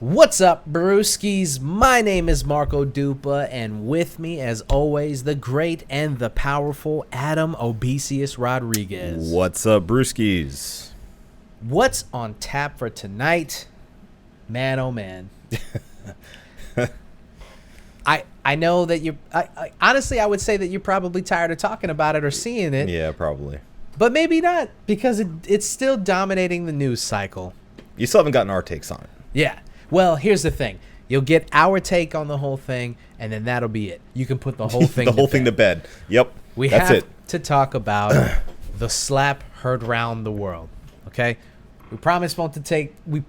What's up, brewskis? My name is Marco Dupa, and with me, as always, the great and the powerful Adam Obesius Rodriguez. What's up, brewskis? What's on tap for tonight? Man, oh man. I know that you... honestly, I would say that you're probably tired of talking about it or seeing it. Yeah, probably. But maybe not, because it's still dominating the news cycle. You still haven't gotten our takes on it. Yeah. Well, here's the thing. You'll get our take on the whole thing, and then that'll be it. You can put the whole thing to bed. Yep. That's have to talk about the slap heard round the world. Okay? We promise not to take we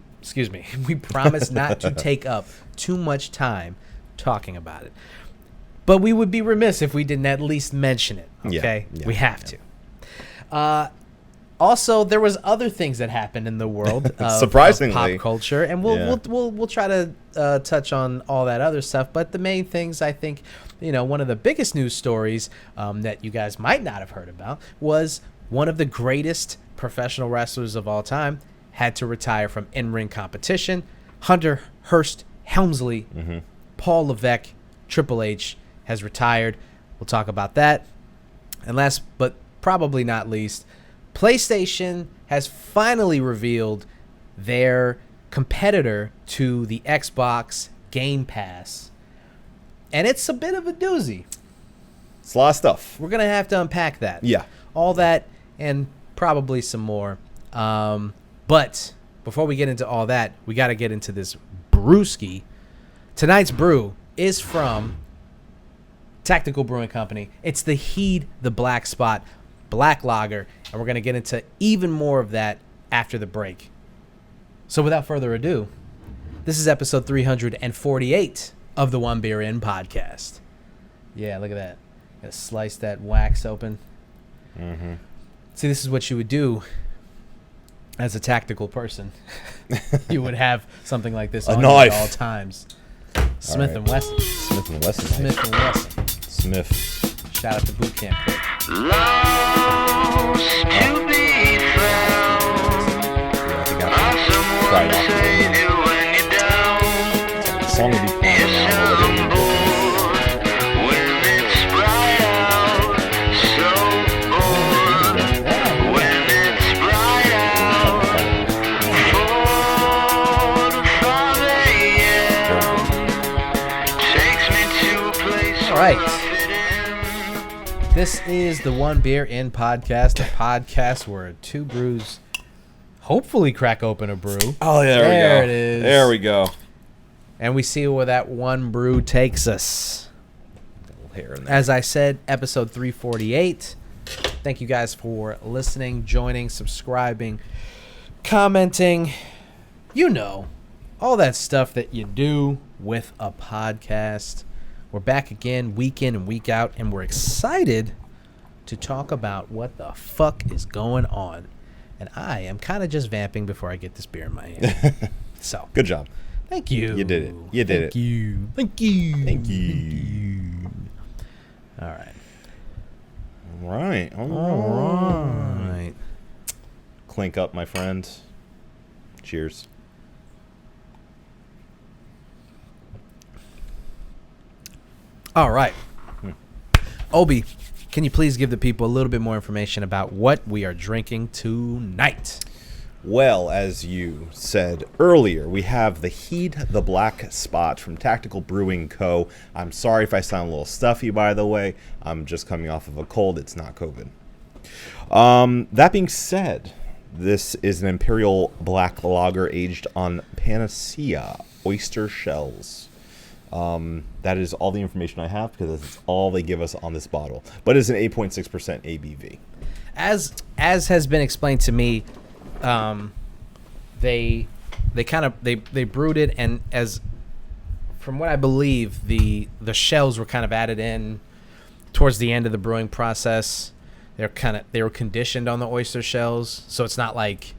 promise not to take up too much time talking about it. But we would be remiss if we didn't at least mention it. Okay? Yeah. We have to. Also, there was other things that happened in the world of, surprisingly, of pop culture, and we'll try to touch on all that other stuff. But the main things, I think, one of the biggest news stories that you guys might not have heard about was one of the greatest professional wrestlers of all time had to retire from in-ring competition. Hunter Hearst Helmsley, Paul Levesque, Triple H has retired. We'll talk about that. And last but probably not least, PlayStation has finally revealed their competitor to the Xbox Game Pass. And it's a bit of a doozy. It's a lot of stuff. We're going to have to unpack that. Yeah. All that and probably some more. But before we get into all that, we got to get into this brewski. Tonight's brew is from Tactical Brewing Company. It's the Heed the Black Spot Black Lager, and we're going to get into even more of that after the break. So without further ado, this is episode 348 of the One Beer In podcast. Yeah, look at that. Gotta slice that wax open. See, this is what you would do as a tactical person. You would have something like this on knife at all times. Smith and Wesson. Smith and Wesson. Smith and Wesson. Smith. Shout out to Boot Camp Clip. Lost to be found. Someone save you when you're down. The song will be playing Yes, around I'm bored when it's bright out. So bored when it's bright out. 4 to 5 a.m. takes me to a place All right. where I fit in. This is the One Beer In podcast, a podcast where two brews hopefully crack open a brew. Oh, yeah, There it is. There we go. And we see where that one brew takes us. Hair in there. As I said, episode 348. Thank you guys for listening, joining, subscribing, commenting. All that stuff that you do with a podcast. We're back again week in and week out, and we're excited to talk about what the fuck is going on. And I am kind of just vamping before I get this beer in my hand. So, Good job. thank you. You did it. You did it. Thank you. Thank you. Thank you. All right. All right. Right. Clink up, my friend. Cheers. All right. Obi, can you please give the people a little bit more information about what we are drinking tonight? Well, as you said earlier, we have the Heed the Black Spot from Tactical Brewing Co. I'm sorry if I sound a little stuffy, by the way. I'm just coming off of a cold. It's not COVID. That being said, this is an Imperial Black Lager aged on Panacea oyster shells. That is all the information I have because that's all they give us on this bottle. But it's an 8.6% ABV. As has been explained to me, they brewed it, and as from what I believe, the shells were kind of added in towards the end of the brewing process. They were conditioned on the oyster shells, so it's not like,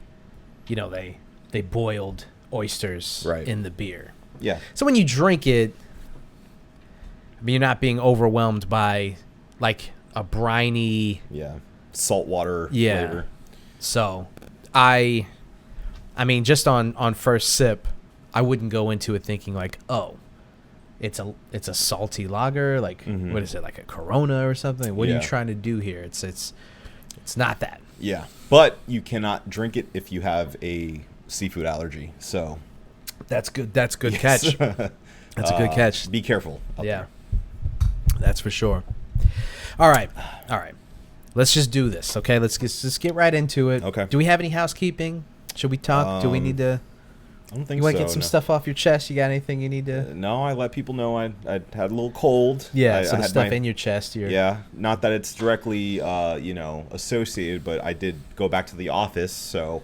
they boiled oysters in the beer. Yeah. So when you drink it, you're not being overwhelmed by like a briny saltwater flavor. So I mean, just on first sip, I wouldn't go into it thinking like, oh, it's a salty lager, like what is it, like a Corona or something? What are you trying to do here? It's not that. Yeah, but you cannot drink it if you have a seafood allergy. So that's good. That's good catch. That's a good catch. Be careful. Yeah, that's for sure. All right. Let's just do this, okay? Let's just get right into it. Okay. Do we have any housekeeping? Should we talk? Do we need to? I don't think You want to so, get some no. stuff off your chest? You got anything you need to? No, I let people know I had a little cold. Yeah, I so the had stuff in your chest. Yeah, not that it's directly, associated, but I did go back to the office, so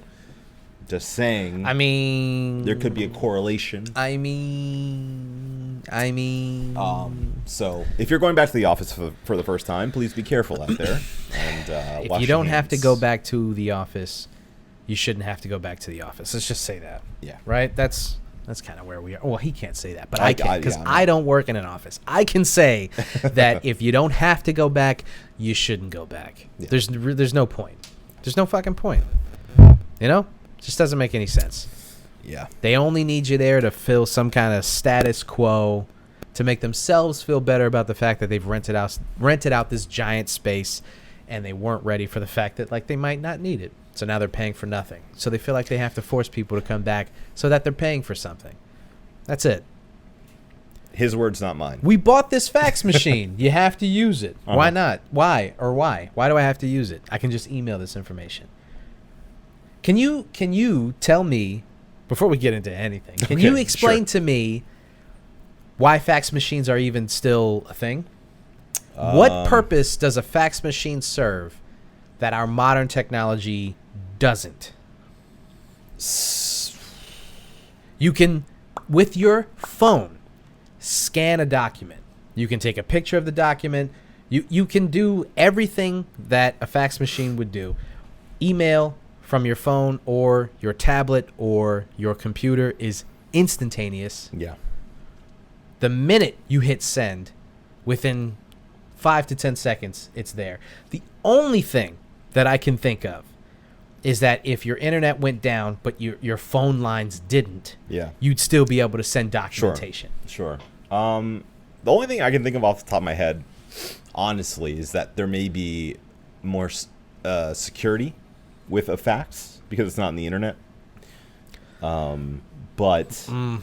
just saying. I mean, there could be a correlation. I mean. So if you're going back to the office for the first time, please be careful out there. And If wash you your don't have to hands. go back to the office, you shouldn't have to go back to the office. Let's just say that. Yeah. Right? That's kind of where we are. Well, he can't say that, but I can, because yeah, I don't work in an office. I can say that if you don't have to go back, you shouldn't go back. Yeah. There's no point. There's no fucking point. You know? It just doesn't make any sense. Yeah. They only need you there to fill some kind of status quo, to make themselves feel better about the fact that they've rented out this giant space, and they weren't ready for the fact that like they might not need it. So now they're paying for nothing. So they feel like they have to force people to come back so that they're paying for something. That's it. His words, not mine. We bought this fax machine. You have to use it. Uh-huh. Why not? Why? Why do I have to use it? I can just email this information. Can you tell me, before we get into anything, can Okay, you explain sure. to me why fax machines are even still a thing? What purpose does a fax machine serve that our modern technology doesn't? You can, with your phone, scan a document. You can take a picture of the document. You can do everything that a fax machine would do. Email from your phone or your tablet or your computer is instantaneous. Yeah. The minute you hit send, within 5 to 10 seconds, it's there. The only thing that I can think of is that if your internet went down, but your phone lines didn't, Yeah. you'd still be able to send documentation. Sure. The only thing I can think of off the top of my head, honestly, is that there may be more security with a fax because it's not on the internet. But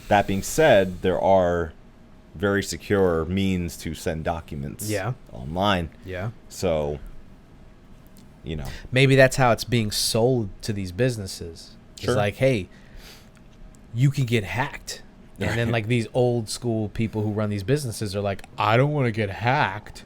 that being said, there are very secure means to send documents online. Yeah. So, Maybe that's how it's being sold to these businesses. Sure. It's like, hey, you can get hacked. And then like these old school people who run these businesses are like, I don't want to get hacked.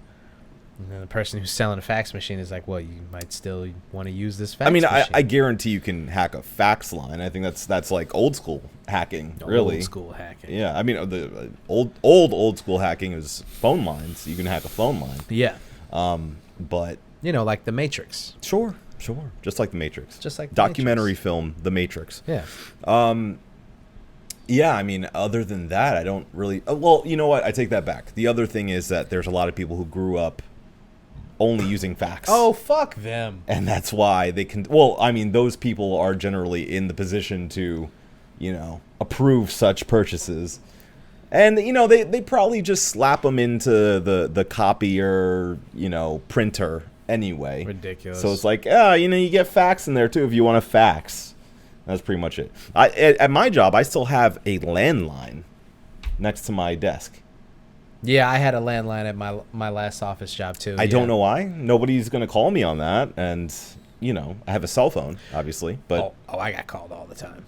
And then the person who's selling a fax machine is like, well, you might still want to use this fax machine. I guarantee you can hack a fax line. I think that's like old school hacking, really. Old school hacking. Yeah, I mean the old school hacking is phone lines. You can hack a phone line. Yeah. But Like the Matrix. sure, just like the Matrix. Just like the documentary Matrix. film, The Matrix. Yeah. Yeah, I mean, other than that, I don't really. Well, you know what? I take that back. The other thing is that there's a lot of people who grew up only using fax. Oh, fuck them. And that's why they can. Well, I mean, those people are generally in the position to, approve such purchases. And, they probably just slap them into the copier, printer anyway. Ridiculous. So it's like, you get fax in there too if you want to fax. That's pretty much it. At my job, I still have a landline next to my desk. Yeah, I had a landline at my last office job too. I don't know why. Nobody's going to call me on that. And, I have a cell phone, obviously. But I got called all the time.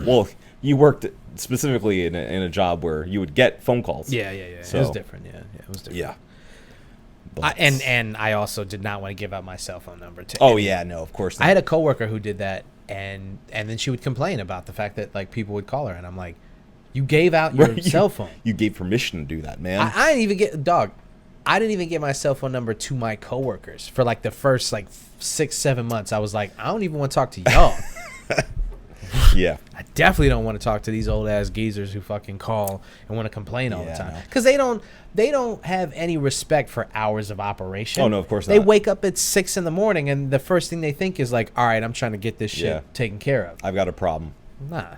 well, you worked specifically in a job where you would get phone calls. Yeah. So, it was different. Yeah, it was different. Yeah. But, And I also did not want to give out my cell phone number to oh, anyone. yeah, no, of course not. I had a coworker who did that, and then she would complain about the fact that like people would call her, and I'm like, you gave out your cell phone. You gave permission to do that, man. I didn't even I didn't even get my cell phone number to my coworkers for like the first like 6-7 months. I was like, I don't even want to talk to y'all. Yeah. I definitely don't want to talk to these old ass geezers who fucking call and want to complain all the Yeah, time, no. because they don't have any respect for hours of operation. Oh, no, of course They not. wake up at 6 in the morning and the first thing they think is like, all right, I'm trying to get this shit Yeah. taken care of. I've got a problem. Nah,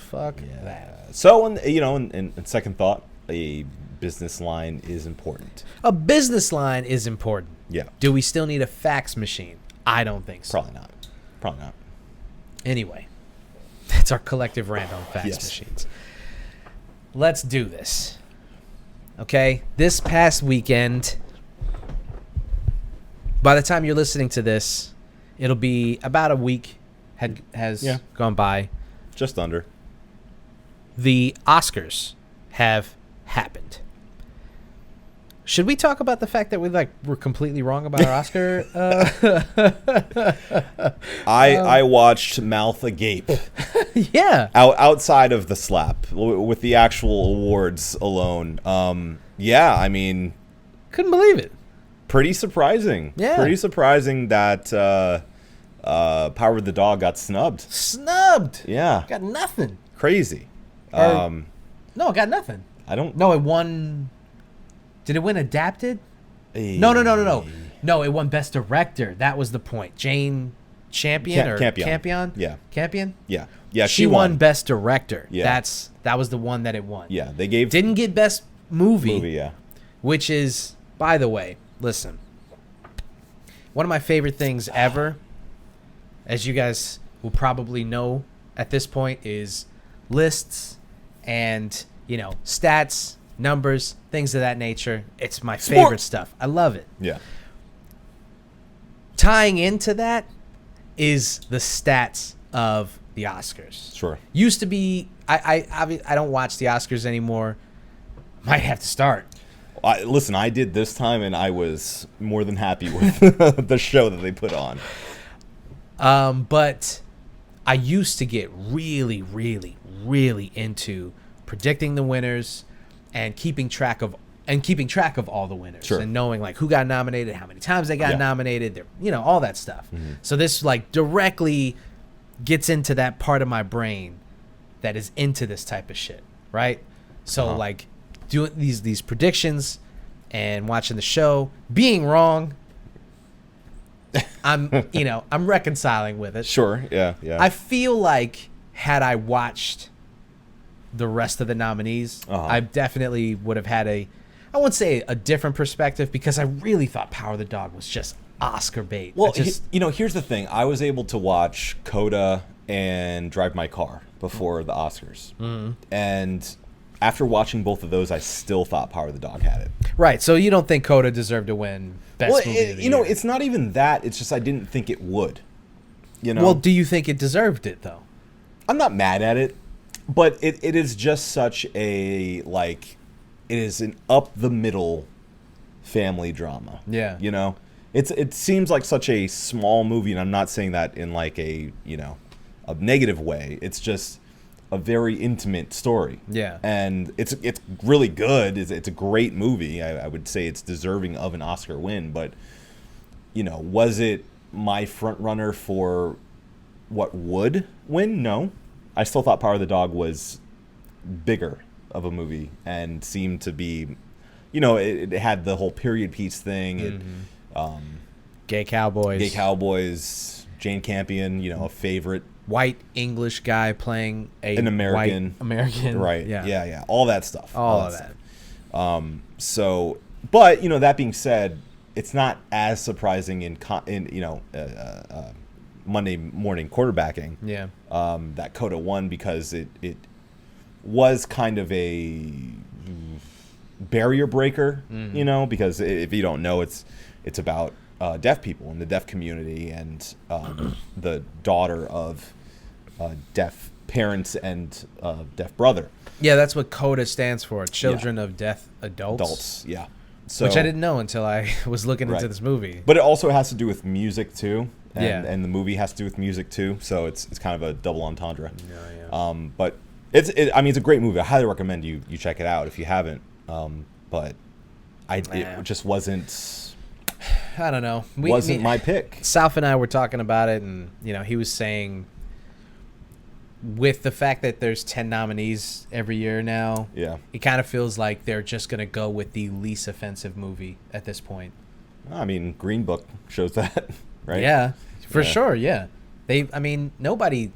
Fuck that. So, in second thought, a business line is important. A business line is important. Yeah. Do we still need a fax machine? I don't think so. Probably not. Anyway, that's our collective rant on fax Yes. machines. Let's do this. Okay? This past weekend, by the time you're listening to this, it'll be about a week has gone by. Just under. The Oscars have happened. Should we talk about the fact that we're completely wrong about our Oscar? I watched Mouth Agape. Yeah. Outside of the slap, with the actual awards alone. I mean, Couldn't believe it. pretty surprising. Yeah. Pretty surprising that Power of the Dog got snubbed. Snubbed. Yeah. Got nothing. Crazy. No, it got nothing. I don't. No, it won. Did it win adapted? No. No, it won Best Director. That was the point. Jane Campion. Campion. Yeah. Campion? Yeah. Yeah. She won Best Director. Yeah. That was the one that it won. Yeah. They gave Didn't get Best Movie. Yeah. Which is, by the way, listen. One of my favorite things ever, as you guys will probably know at this point, is lists and, stats, numbers, things of that nature. It's my favorite stuff. I love it. Yeah. Tying into that is the stats of the Oscars. Sure. Used to be, I don't watch the Oscars anymore. Might have to start. Listen, I did this time, and I was more than happy with the show that they put on. But I used to get really, really, really into predicting the winners and keeping track of all the winners. Sure. And knowing who got nominated, how many times they got nominated, all that stuff. Mm-hmm. So this directly gets into that part of my brain that is into this type of shit, right? So doing these predictions and watching the show, being wrong, I'm reconciling with it. Sure. Yeah. Yeah. I feel like had I watched the rest of the nominees, I definitely would have had I wouldn't say a different perspective, because I really thought Power of the Dog was just Oscar bait. Well, here's the thing. I was able to watch Coda and Drive My Car before the Oscars. Mm-hmm. And after watching both of those, I still thought Power of the Dog had it. Right. So you don't think Coda deserved to win Best Movie of the Year? It's not even that. It's just I didn't think it would. Well, do you think it deserved it, though? I'm not mad at it, but it is just such a, it is an up-the-middle family drama. Yeah. It seems like such a small movie, and I'm not saying that in a negative way. It's just a very intimate story. Yeah. And it's really good. It's a great movie. I would say it's deserving of an Oscar win, but was it my front runner for what would win? No. I still thought Power of the Dog was bigger of a movie and seemed to be, it had the whole period piece thing. Mm-hmm. Gay Cowboys, Jane Campion, a favorite. White English guy playing an American. White American. Right. Yeah. All that stuff. All of that. But, that being said, it's not as surprising in Monday morning quarterbacking. Yeah. That Coda won, because it was kind of a barrier breaker, because if you don't know, it's about deaf people in the deaf community, and the daughter of deaf parents and deaf brother. Yeah, that's what CODA stands for, Children of Deaf Adults. Yeah. So, which I didn't know until I was looking into this movie. But it also has to do with music too, and the movie has to do with music too. So it's kind of a double entendre. Yeah. But it's a great movie. I highly recommend you check it out if you haven't. But it just wasn't. I don't know. Wasn't my pick. South and I were talking about it, and he was saying, with the fact that there's 10 nominees every year now, it kind of feels like they're just going to go with the least offensive movie at this point. I mean, Green Book shows that, right? Yeah, for sure, yeah. Nobody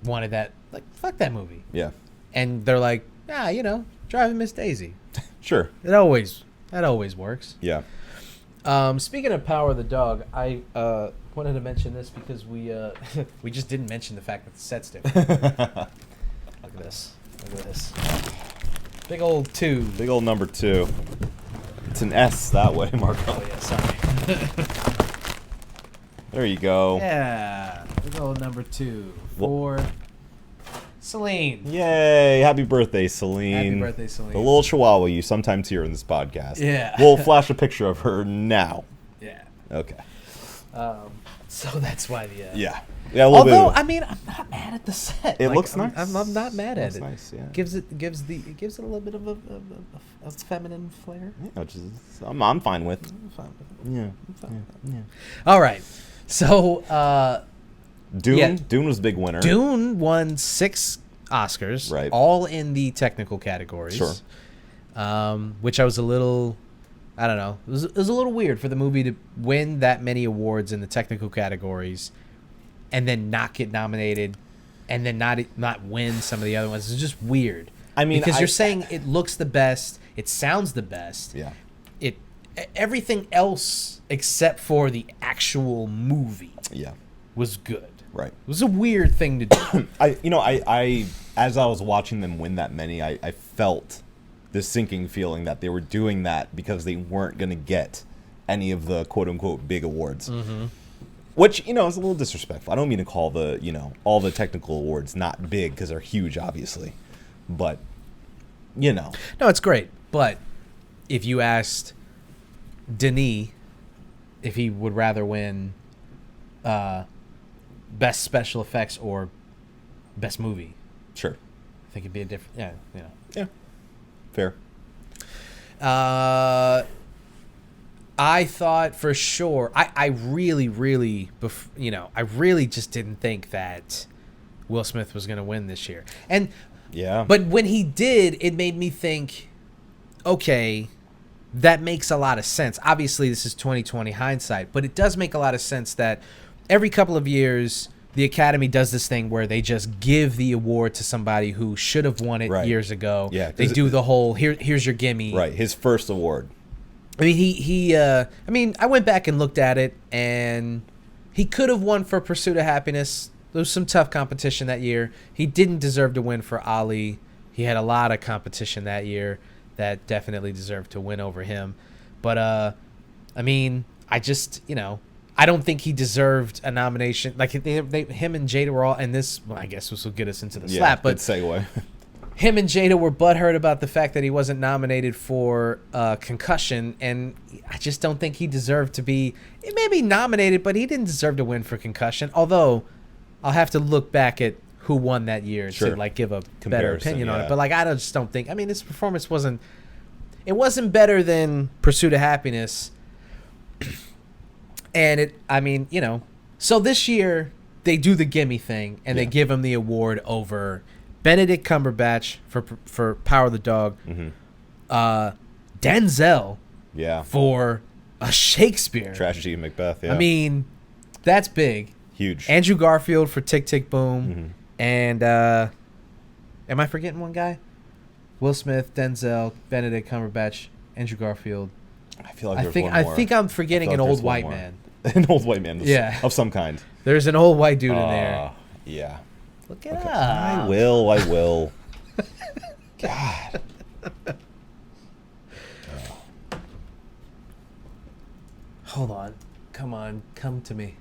wanted that Like, fuck that movie. Yeah. And they're like, Driving Miss Daisy. Sure. That always works. Yeah. Speaking of Power of the Dog, I wanted to mention this because we we just didn't mention the fact that the set's different. Look at this. Big old 2. Big old number 2. It's an S that way, Marco. Oh yeah, sorry. There you go. Yeah, big old number 2 for Celine. Yay! Happy birthday, Celine. Happy birthday, Celine. The little chihuahua you sometimes hear in this podcast. Yeah. We'll flash a picture of her now. Yeah. Okay. So that's why the Yeah. Yeah, a little although bit. I mean, I'm not mad at the set. It looks nice. I'm not mad at Looks it. nice, yeah. Gives it a little bit of a feminine flair. Yeah, which is I'm fine with. I'm fine with it. Yeah. I'm fine with it. Yeah. All right. So Dune. yeah. Dune was a big winner. Dune won 6 Oscars, Right. all in the technical categories. Sure. Which I was a little, I don't know, it was a little weird for the movie to win that many awards in the technical categories, and then not get nominated, and then not win some of the other ones. It's just weird. I mean, because you're saying it looks the best, it sounds the best. Yeah. Everything else except for the actual movie Yeah. was good. Right. It was a weird thing to do. I as I was watching them win that many, I felt this sinking feeling that they were doing that because they weren't going to get any of the quote unquote big awards. Mm-hmm. Which, is a little disrespectful. I don't mean to call all the technical awards not big because they're huge, obviously. But, No, it's great. But if you asked Denis if he would rather win best special effects or best movie, sure. I think it'd be a different. Yeah. Fair. I thought for sure. I really just didn't think that Will Smith was going to win this year. And Yeah. but when he did, it made me think, okay, that makes a lot of sense. Obviously, this is 2020 hindsight, but it does make a lot of sense that every couple of years, the Academy does this thing where they just give the award to somebody who should have won it Right. years ago. Yeah, 'cause they do the whole here's your gimme. Right. His first award. I mean, I went back and looked at it, and he could have won for Pursuit of Happiness. There was some tough competition that year. He didn't deserve to win for Ali. He had a lot of competition that year that definitely deserved to win over him. But, I mean, I just, I don't think he deserved a nomination. Like, him and Jada were all, and this, well, I guess this will get us into the slap, good but segue. him and Jada were butthurt about the fact that he wasn't nominated for Concussion, and I just don't think he deserved to be. He may be nominated, but he didn't deserve to win for Concussion. Although, I'll have to look back at who won that year Sure. to give a better Comparison, opinion on yeah. it. But I just don't think. I mean, his performance wasn't better than Pursuit of Happiness, and So this year they do the gimme thing, and they give him the award over Benedict Cumberbatch for Power of the Dog, Denzel Yeah. for a Shakespeare. Tragedy of Macbeth. Yeah. I mean, that's big. huge. Andrew Garfield for Tick Tick Boom, Mm-hmm. and am I forgetting one guy? Will Smith, Denzel, Benedict Cumberbatch, Andrew Garfield. I feel like I there's think one I more. think I'm forgetting I an feel like old there's one white more. man. An old white man. Yeah. Of some kind. There's an old white dude in there. Yeah. Look it Okay. up. I will. God. Hold on. Come to me.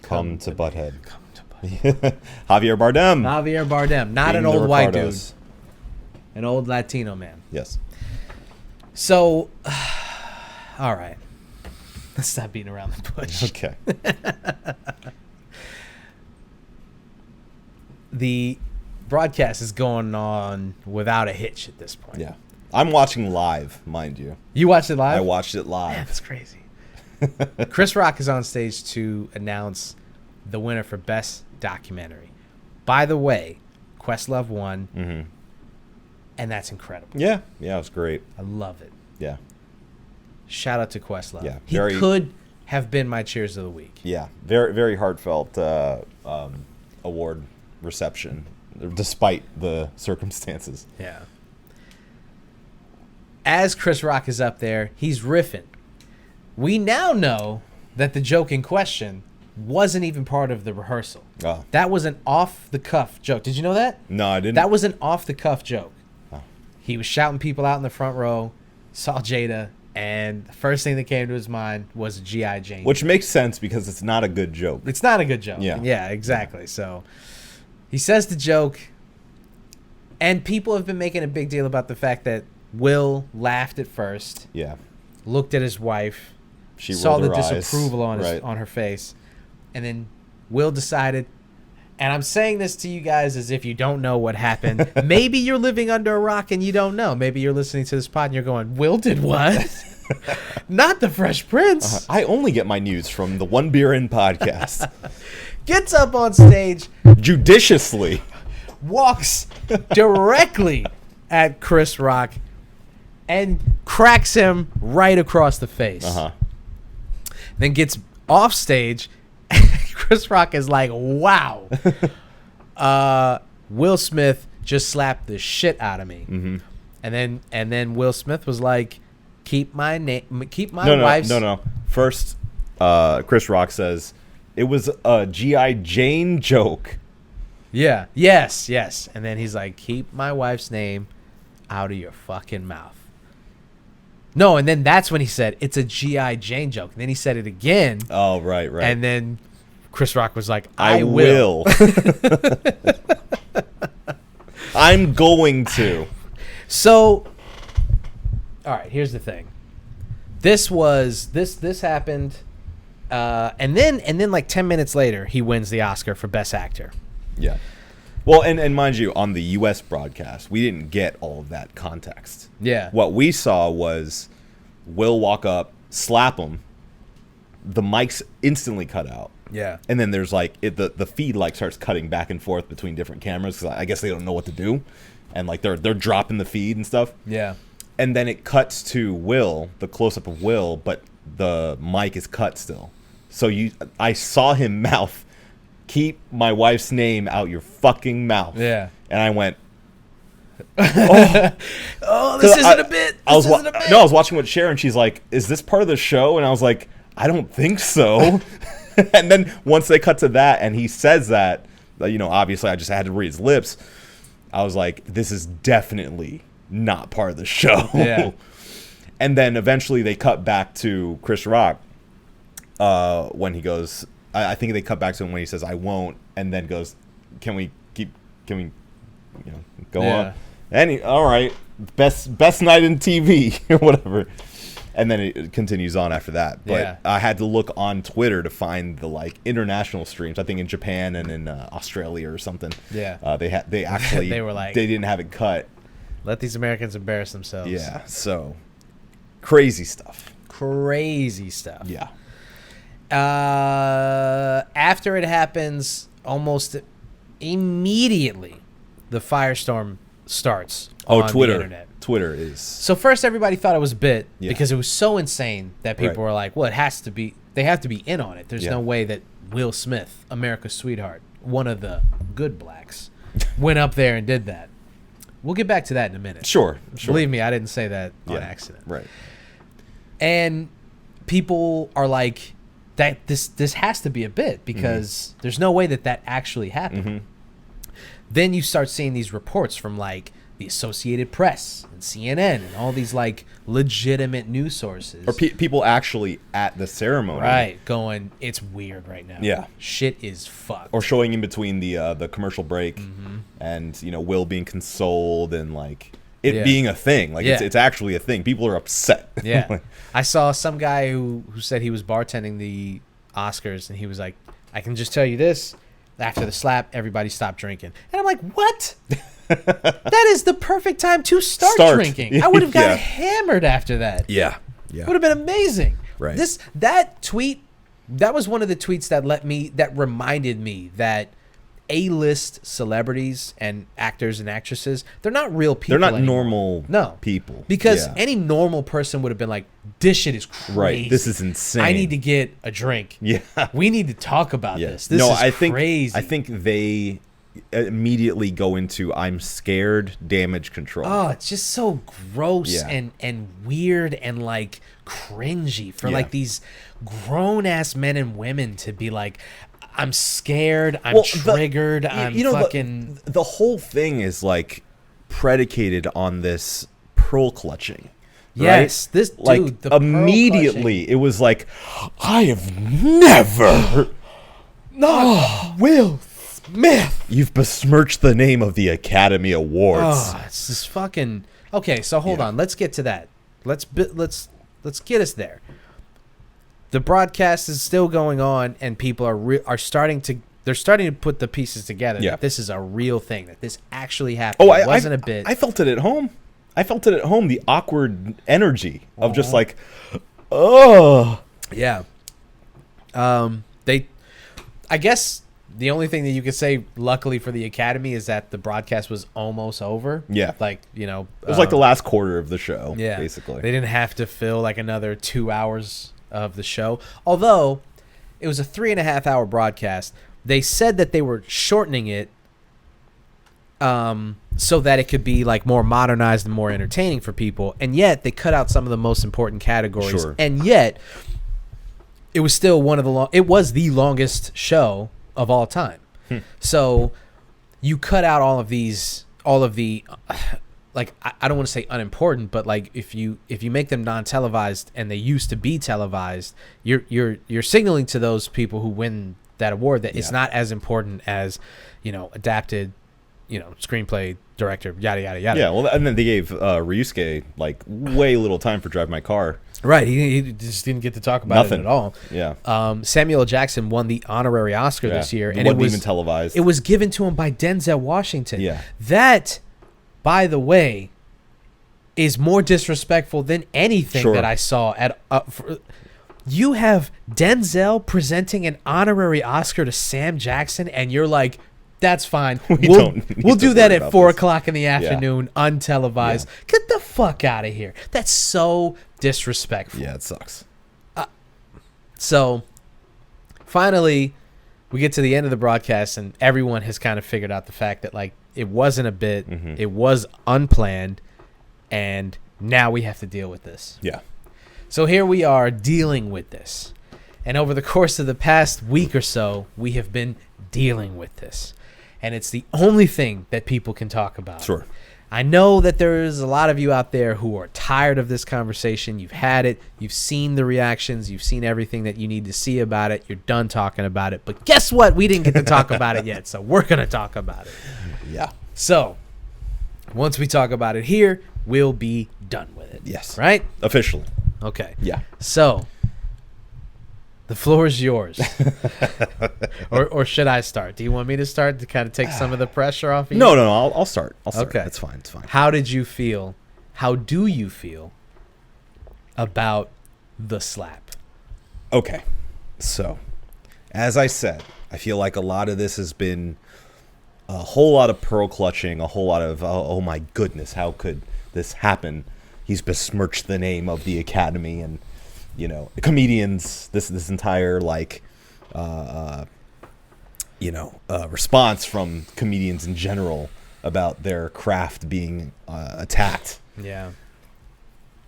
Come to Butthead. Come to Butthead. Javier Bardem. Javier Bardem, not Being an the old white dude, Ricardos. an old Latino man. Yes. So, all right. Let's stop beating around the bush. Okay. The broadcast is going on without a hitch at this point. Yeah. I'm watching live, mind you. You watched it live? I watched it Man, live. that's crazy. Chris Rock is on stage to announce the winner for Best Documentary. By the way, Questlove won, Mm-hmm. and that's incredible. Yeah. Yeah, it was great. I love it. Yeah. Shout out to Questlove. Yeah, he very- could have been my Cheers of the Week. Yeah. Very, very heartfelt award reception, despite the circumstances. Yeah. As Chris Rock is up there, he's riffing. We now know that the joke in question wasn't even part of the rehearsal. Oh. That was an off-the-cuff joke. Did you know that? No, I didn't. That was an off-the-cuff joke. Oh. He was shouting people out in the front row, saw Jada, and the first thing that came to his mind was a G.I. Jane. Which makes sense because it's not a good joke. It's not a good joke. Yeah. Exactly. So he says the joke, and people have been making a big deal about the fact that Will laughed at first, Yeah. looked at his wife, She saw rolled the her eyes. disapproval on her face, and then Will decided, and I'm saying this to you guys as if you don't know what happened. Maybe you're living under a rock and you don't know. Maybe you're listening to this pod and you're going, Will did what? Not the Fresh Prince. I only get my news from the One Beer In podcast. Gets up on stage, Judiciously. walks directly at Chris Rock, and cracks him right across the face. Uh-huh. Then gets off stage. Chris Rock is like, wow. Will Smith just slapped the shit out of me. Mm-hmm. And then Will Smith was like, keep my wife's... No. First, Chris Rock says, it was a G.I. Jane joke. Yeah. Yes. And then he's like, keep my wife's name out of your fucking mouth. No, and then that's when he said, it's a G.I. Jane joke. And then he said it again. Oh, right. And then Chris Rock was like, I will. I'm going to. So, all right, here's the thing. This happened, and then like 10 minutes later, he wins the Oscar for Best Actor. Yeah. Well, and mind you, on the U.S. broadcast, we didn't get all of that context. Yeah. What we saw was Will walk up, slap him, the mics instantly cut out. Yeah. And then there's like the feed like starts cutting back and forth between different cameras because I guess they don't know what to do, and like they're dropping the feed and stuff. Yeah. And then it cuts to Will, the close up of Will, but the mic is cut still. So I saw him mouth, "Keep my wife's name out your fucking mouth." Yeah. And I went, oh, this isn't a bit. I was watching with Sharon. She's like, "Is this part of the show?" And I was like, "I don't think so." And then once they cut to that and he says that, obviously I just had to read his lips. I was like, this is definitely not part of the show. Yeah. And then eventually they cut back to Chris Rock when he goes, I think they cut back to him when he says, "I won't," and then goes, can we go on? And all right, best night in TV or whatever. And then it continues on after that. But Yeah. I had to look on Twitter to find the like international streams. I think in Japan and in Australia or something. Yeah. They actually They were like, they didn't have it cut. let these Americans embarrass themselves. Yeah. So crazy stuff. Crazy stuff. Yeah. After it happens, almost immediately, the firestorm starts on Twitter. the internet. Twitter is. So first, everybody thought it was a bit Yeah. because it was so insane that people Right. were like, "Well, it has to be. They have to be in on it. There's Yeah. no way that Will Smith, America's sweetheart, one of the good blacks, went up there and did that." We'll get back to that in a minute. Sure. Believe me, I didn't say that on Yeah. accident. Right. And people are like, "That this has to be a bit because there's no way that actually happened." Mm-hmm. Then you start seeing these reports from like the Associated Press and CNN and all these like legitimate news sources. Or people actually at the ceremony. Right, going, it's weird right now. Yeah. Shit is fucked. Or showing in between the commercial break and Will being consoled and like it Yeah. being a thing. Like Yeah. it's actually a thing. People are upset. Yeah. I saw some guy who said he was bartending the Oscars and he was like, "I can just tell you this, after the slap, everybody stopped drinking." And I'm like, what? That is the perfect time to start drinking. I would have got Yeah. hammered after that. Yeah. Would have been amazing. Right. That tweet, that was one of the tweets that reminded me that A-list celebrities and actors and actresses, they're not real people. They're not anymore. normal people. Because Yeah. any normal person would have been like, this shit is crazy. Right. This is insane. I need to get a drink. Yeah. We need to talk about Yeah. this. This is crazy. I think they immediately go into I'm scared, damage control. Oh, it's just so gross Yeah. and weird and like cringy for Yeah. like these grown-ass men and women to be like, I'm scared, I'm Well, triggered, I'm fucking... The whole thing is like predicated on this pearl clutching. Yes, right? this dude, like the pearl immediately it was like, I have never Will Smith. You've besmirched the name of the Academy Awards. Oh, it's just fucking... Okay, so hold on. Let's get to that. Let's get us there. The broadcast is still going on, and people are starting to put the pieces together. Yeah. That this is a real thing. That this actually happened. Oh, It wasn't a bit. I felt it at home. The awkward energy of just like, oh. Yeah. I guess the only thing that you could say, luckily for the Academy, is that the broadcast was almost over. Yeah. Like, you know. It was like the last quarter of the show, Yeah. basically. They didn't have to fill like another 2 hours of the show. Although it was a 3.5 hour broadcast. They said that they were shortening it so that it could be like more modernized and more entertaining for people. And yet they cut out some of the most important categories. Sure. And yet it was still it was the longest show of all time. So you cut out all of the like, I don't want to say unimportant, but like if you make them non-televised and they used to be televised, you're signaling to those people who win that award that it's not as important as, you know, adapted, you know, screenplay, director, yada yada yada. Yeah, well, and then they gave Ryusuke like way little time for Drive My Car. Right, he just didn't get to talk about it at all. Yeah. Samuel L. Jackson won the honorary Oscar this year, It and wasn't even televised. It was given to him by Denzel Washington. Yeah. That, by the way, is more disrespectful than anything Sure. that I saw at. You have Denzel presenting an honorary Oscar to Sam Jackson, and you're like, "That's fine. We'll do that at 4:00 in the afternoon, untelevised. Get the fuck out of here. That's so disrespectful." Yeah, it sucks. So, finally, we get to the end of the broadcast, and everyone has kind of figured out the fact that like it wasn't a bit, it was unplanned, and now we have to deal with this. Yeah. So here we are dealing with this. And over the course of the past week or so, we have been dealing with this. And it's the only thing that people can talk about. Sure. I know that there's a lot of you out there who are tired of this conversation. You've had it. You've seen the reactions. You've seen everything that you need to see about it. You're done talking about it. But guess what? We didn't get to talk about it yet. So we're going to talk about it. Yeah. So once we talk about it here, we'll be done with it. Yes. Right? Officially. Okay. Yeah. So, the floor is yours. or should I start? Do you want me to start to kind of take some of the pressure off of you? No. I'll start. Okay. It's fine. It's fine. How did you feel? How do you feel about the slap? Okay. So, as I said, I feel like a lot of this has been a whole lot of pearl clutching, a whole lot of, oh my goodness, how could this happen? He's besmirched the name of the Academy, and you know, comedians. This entire like, response from comedians in general about their craft being attacked. Yeah.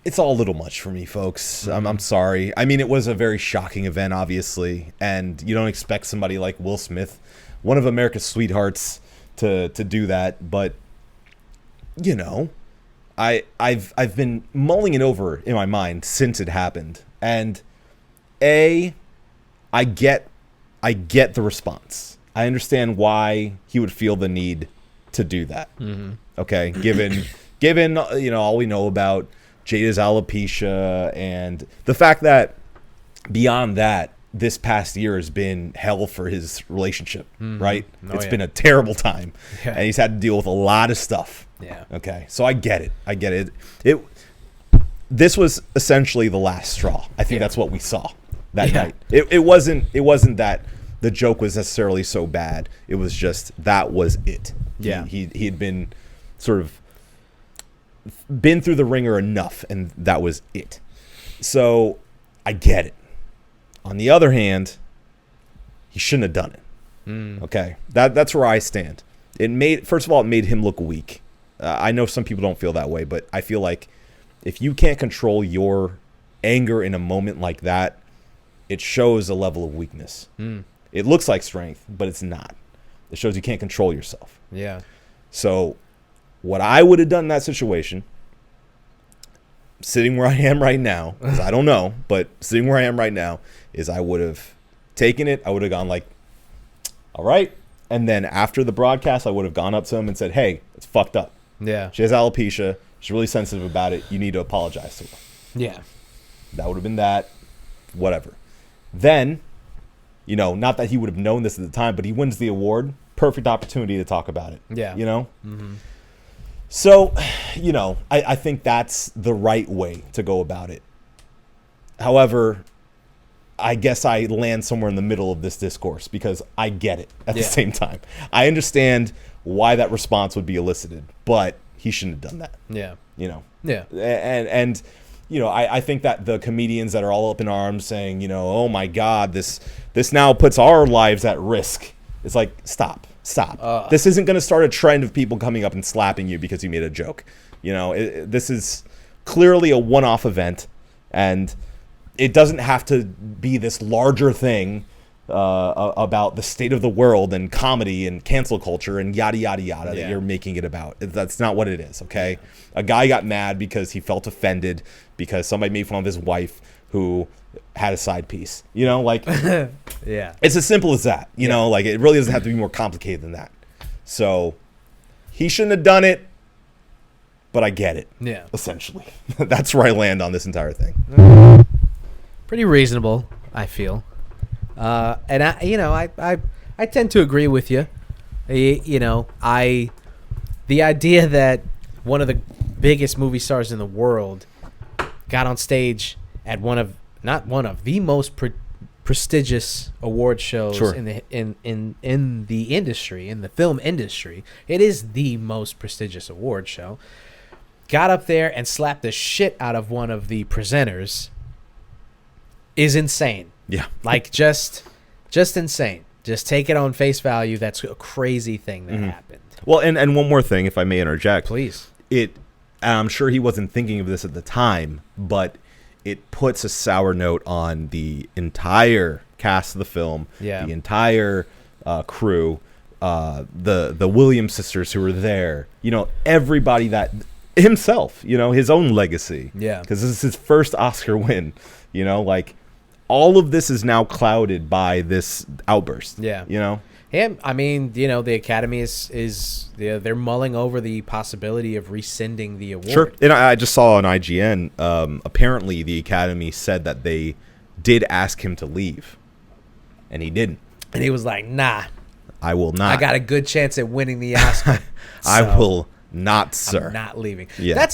It's all a little much for me, folks. I'm sorry. I mean, it was a very shocking event, obviously, and you don't expect somebody like Will Smith, one of America's sweethearts, to do that. But you know, I've been mulling it over in my mind since it happened, and I get the response. I understand why he would feel the need to do that. Okay, given all we know about Jada's alopecia and the fact that beyond that, this past year has been hell for his relationship. Right? It's been a terrible time, and he's had to deal with a lot of stuff. Yeah. Okay. So I get it. This was essentially the last straw. I think that's what we saw that night. It wasn't that the joke was necessarily so bad. It was just that was it. Yeah. He had been sort of been through the ringer enough, and that was it. So I get it. On the other hand, he shouldn't have done it. Okay, that's where I stand. First of all, it made him look weak. I know some people don't feel that way, but I feel like if you can't control your anger in a moment like that, it shows a level of weakness. It looks like strength, but it's not. It shows you can't control yourself. Yeah. So what I would have done in that situation, sitting where I am right now, because I don't know, but sitting where I am right now, is I would have taken it. I would have gone like, all right. And then after the broadcast, I would have gone up to him and said, hey, it's fucked up. Yeah. She has alopecia. She's really sensitive about it. You need to apologize to her. Yeah. That would have been that. Whatever. Then, you know, not that he would have known this at the time, but he wins the award. Perfect opportunity to talk about it. Yeah. You know? So, you know, I think that's the right way to go about it. However, I guess I land somewhere in the middle of this discourse because I get it at the same time. I understand why that response would be elicited, but he shouldn't have done that. Yeah. You know? Yeah. And you know, I think that the comedians that are all up in arms saying, you know, oh my God, this now puts our lives at risk. It's like, stop. This isn't going to start a trend of people coming up and slapping you because you made a joke. You know, this is clearly a one-off event, and it doesn't have to be this larger thing about the state of the world and comedy and cancel culture and yada, yada, yada that you're making it about. That's not what it is, okay? A guy got mad because he felt offended because somebody made fun of his wife who had a side piece. You know, like, Yeah. it's as simple as that. You know, like, it really doesn't have to be more complicated than that. So he shouldn't have done it, but I get it. Yeah. Essentially. That's where I land on this entire thing. Pretty reasonable, I feel. And I tend to agree with you. You know, the idea that one of the biggest movie stars in the world got on stage at the most prestigious award shows in the industry, in the film industry. It is the most prestigious award show. Got up there and slapped the shit out of one of the presenters is insane. Yeah. Like, just insane. Just take it on face value. That's a crazy thing that happened. Well, and one more thing, if I may interject. Please. I'm sure he wasn't thinking of this at the time, but it puts a sour note on the entire cast of the film, the entire crew, the Williams sisters who were there. You know, everybody that himself, you know, his own legacy. Yeah. Because this is his first Oscar win. You know, like, all of this is now clouded by this outburst. Yeah. You know? I mean, you know, the Academy is they're mulling over the possibility of rescinding the award. Sure. And I just saw on IGN, apparently the Academy said that they did ask him to leave, and he didn't. And he was like, nah. I will not. I got a good chance at winning the Oscar. I will not, sir. I'm not leaving. Yeah.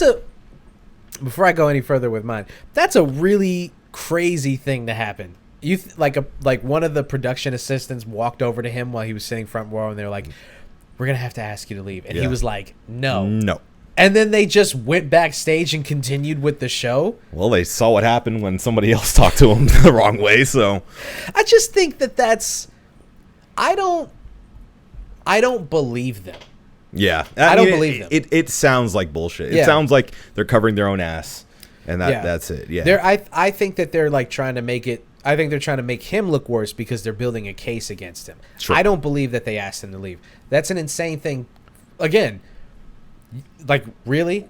Before I go any further with mine, that's a really crazy thing to happen. Like one of the production assistants walked over to him while he was sitting front row, and they were like, "We're gonna have to ask you to leave," and he was like, "No." And then they just went backstage and continued with the show. Well, they saw what happened when somebody else talked to him the wrong way. So I just think that's. I don't believe them. Yeah, I don't believe them. It sounds like bullshit. It sounds like they're covering their own ass, and that's it. Yeah, I think that they're like trying to make it. I think they're trying to make him look worse because they're building a case against him. Sure. I don't believe that they asked him to leave. That's an insane thing. Again, like, really?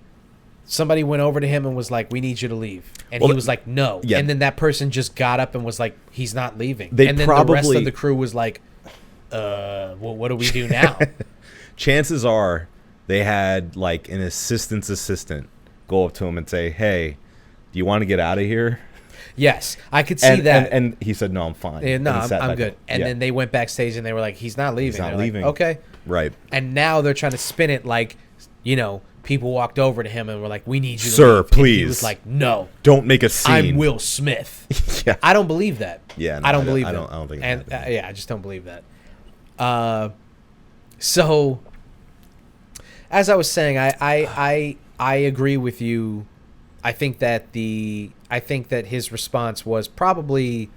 Somebody went over to him and was like, "We need you to leave," and he was like, "No." Yeah. And then that person just got up and was like, "He's not leaving." And then the rest of the crew was like, well, what do we do now?" Chances are they had like an assistant go up to him and say, "Hey, do you want to get out of here?" Yes, I could see that. And he said, "No, I'm fine." No, I'm good. And then they went backstage and they were like, "He's not leaving." He's not leaving. Like, okay. Right. And now they're trying to spin it like people walked over to him and were like, "We need you to Sir, leave." And he please. was like, "No, Don't make a scene. I'm Will Smith." Yeah. I don't believe that. Yeah, no, I don't believe I that. don't think it And happened. yeah, I just don't believe that. So, as I was saying, I agree with you. I think that his response was probably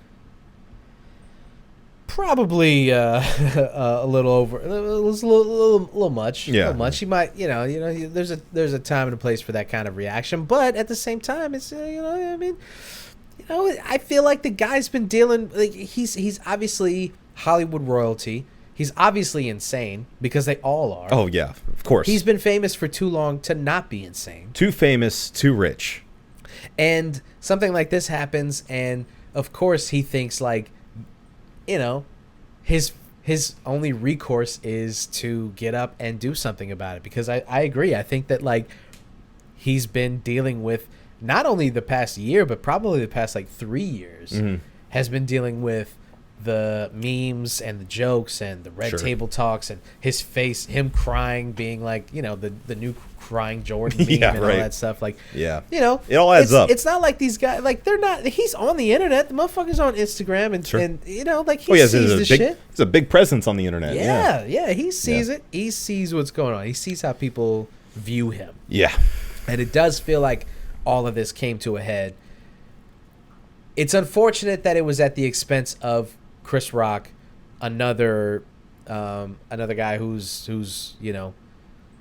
a little over. It was a little much. Yeah. A little much. He might, there's a time and a place for that kind of reaction, but at the same time, it's I feel like the guy's been dealing. Like he's obviously Hollywood royalty. He's obviously insane because they all are. Oh yeah, of course. He's been famous for too long to not be insane. too famous, too rich. And something like this happens, and of course he thinks like, his only recourse is to get up and do something about it. Because I agree. I think that like he's been dealing with not only the past year, but probably the past like 3 years, has been dealing with the memes and the jokes and the red Sure. table talks and his face, him crying, being like, the new crying Jordan meme Yeah, and right. all that stuff. Like, Yeah. it all adds up. It's not like these guys, like they're not, he's on the internet. The motherfucker's on Instagram and, Sure. and like he Oh yeah, sees this big, shit. it's a big presence on the internet. Yeah, he sees Yeah. it. He sees what's going on. He sees how people view him. Yeah. And it does feel like all of this came to a head. It's unfortunate that it was at the expense of Chris Rock, another guy who's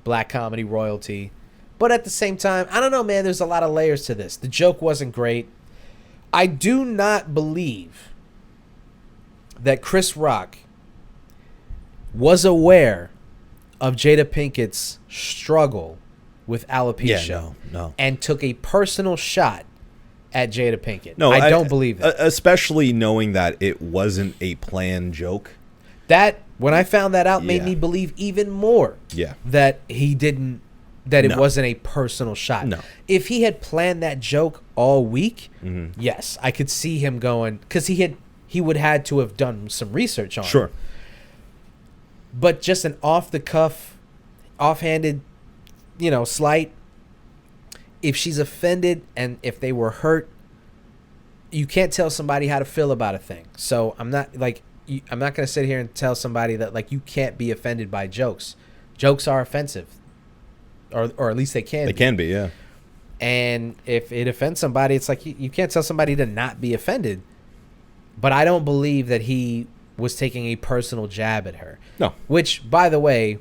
black comedy royalty. But at the same time, I don't know, man, there's a lot of layers to this. The joke wasn't great. I do not believe that Chris Rock was aware of Jada Pinkett's struggle with alopecia. Yeah, no. And took a personal shot at Jada Pinkett. No, I don't believe that. Especially knowing that it wasn't a planned joke. That, when I found that out, made Yeah. me believe even more Yeah. that he didn't, that it No. wasn't a personal shot. No. If he had planned that joke all week, yes, I could see him going, because he would had to have done some research on it. Sure. But just an off-the-cuff, offhanded, slight. If she's offended and if they were hurt, you can't tell somebody how to feel about a thing. So I'm not going to sit here and tell somebody that like you can't be offended by jokes. Jokes are offensive, or at least they can. They can be, yeah. And if it offends somebody, it's like you can't tell somebody to not be offended. But I don't believe that he was taking a personal jab at her. No. Which, by the way,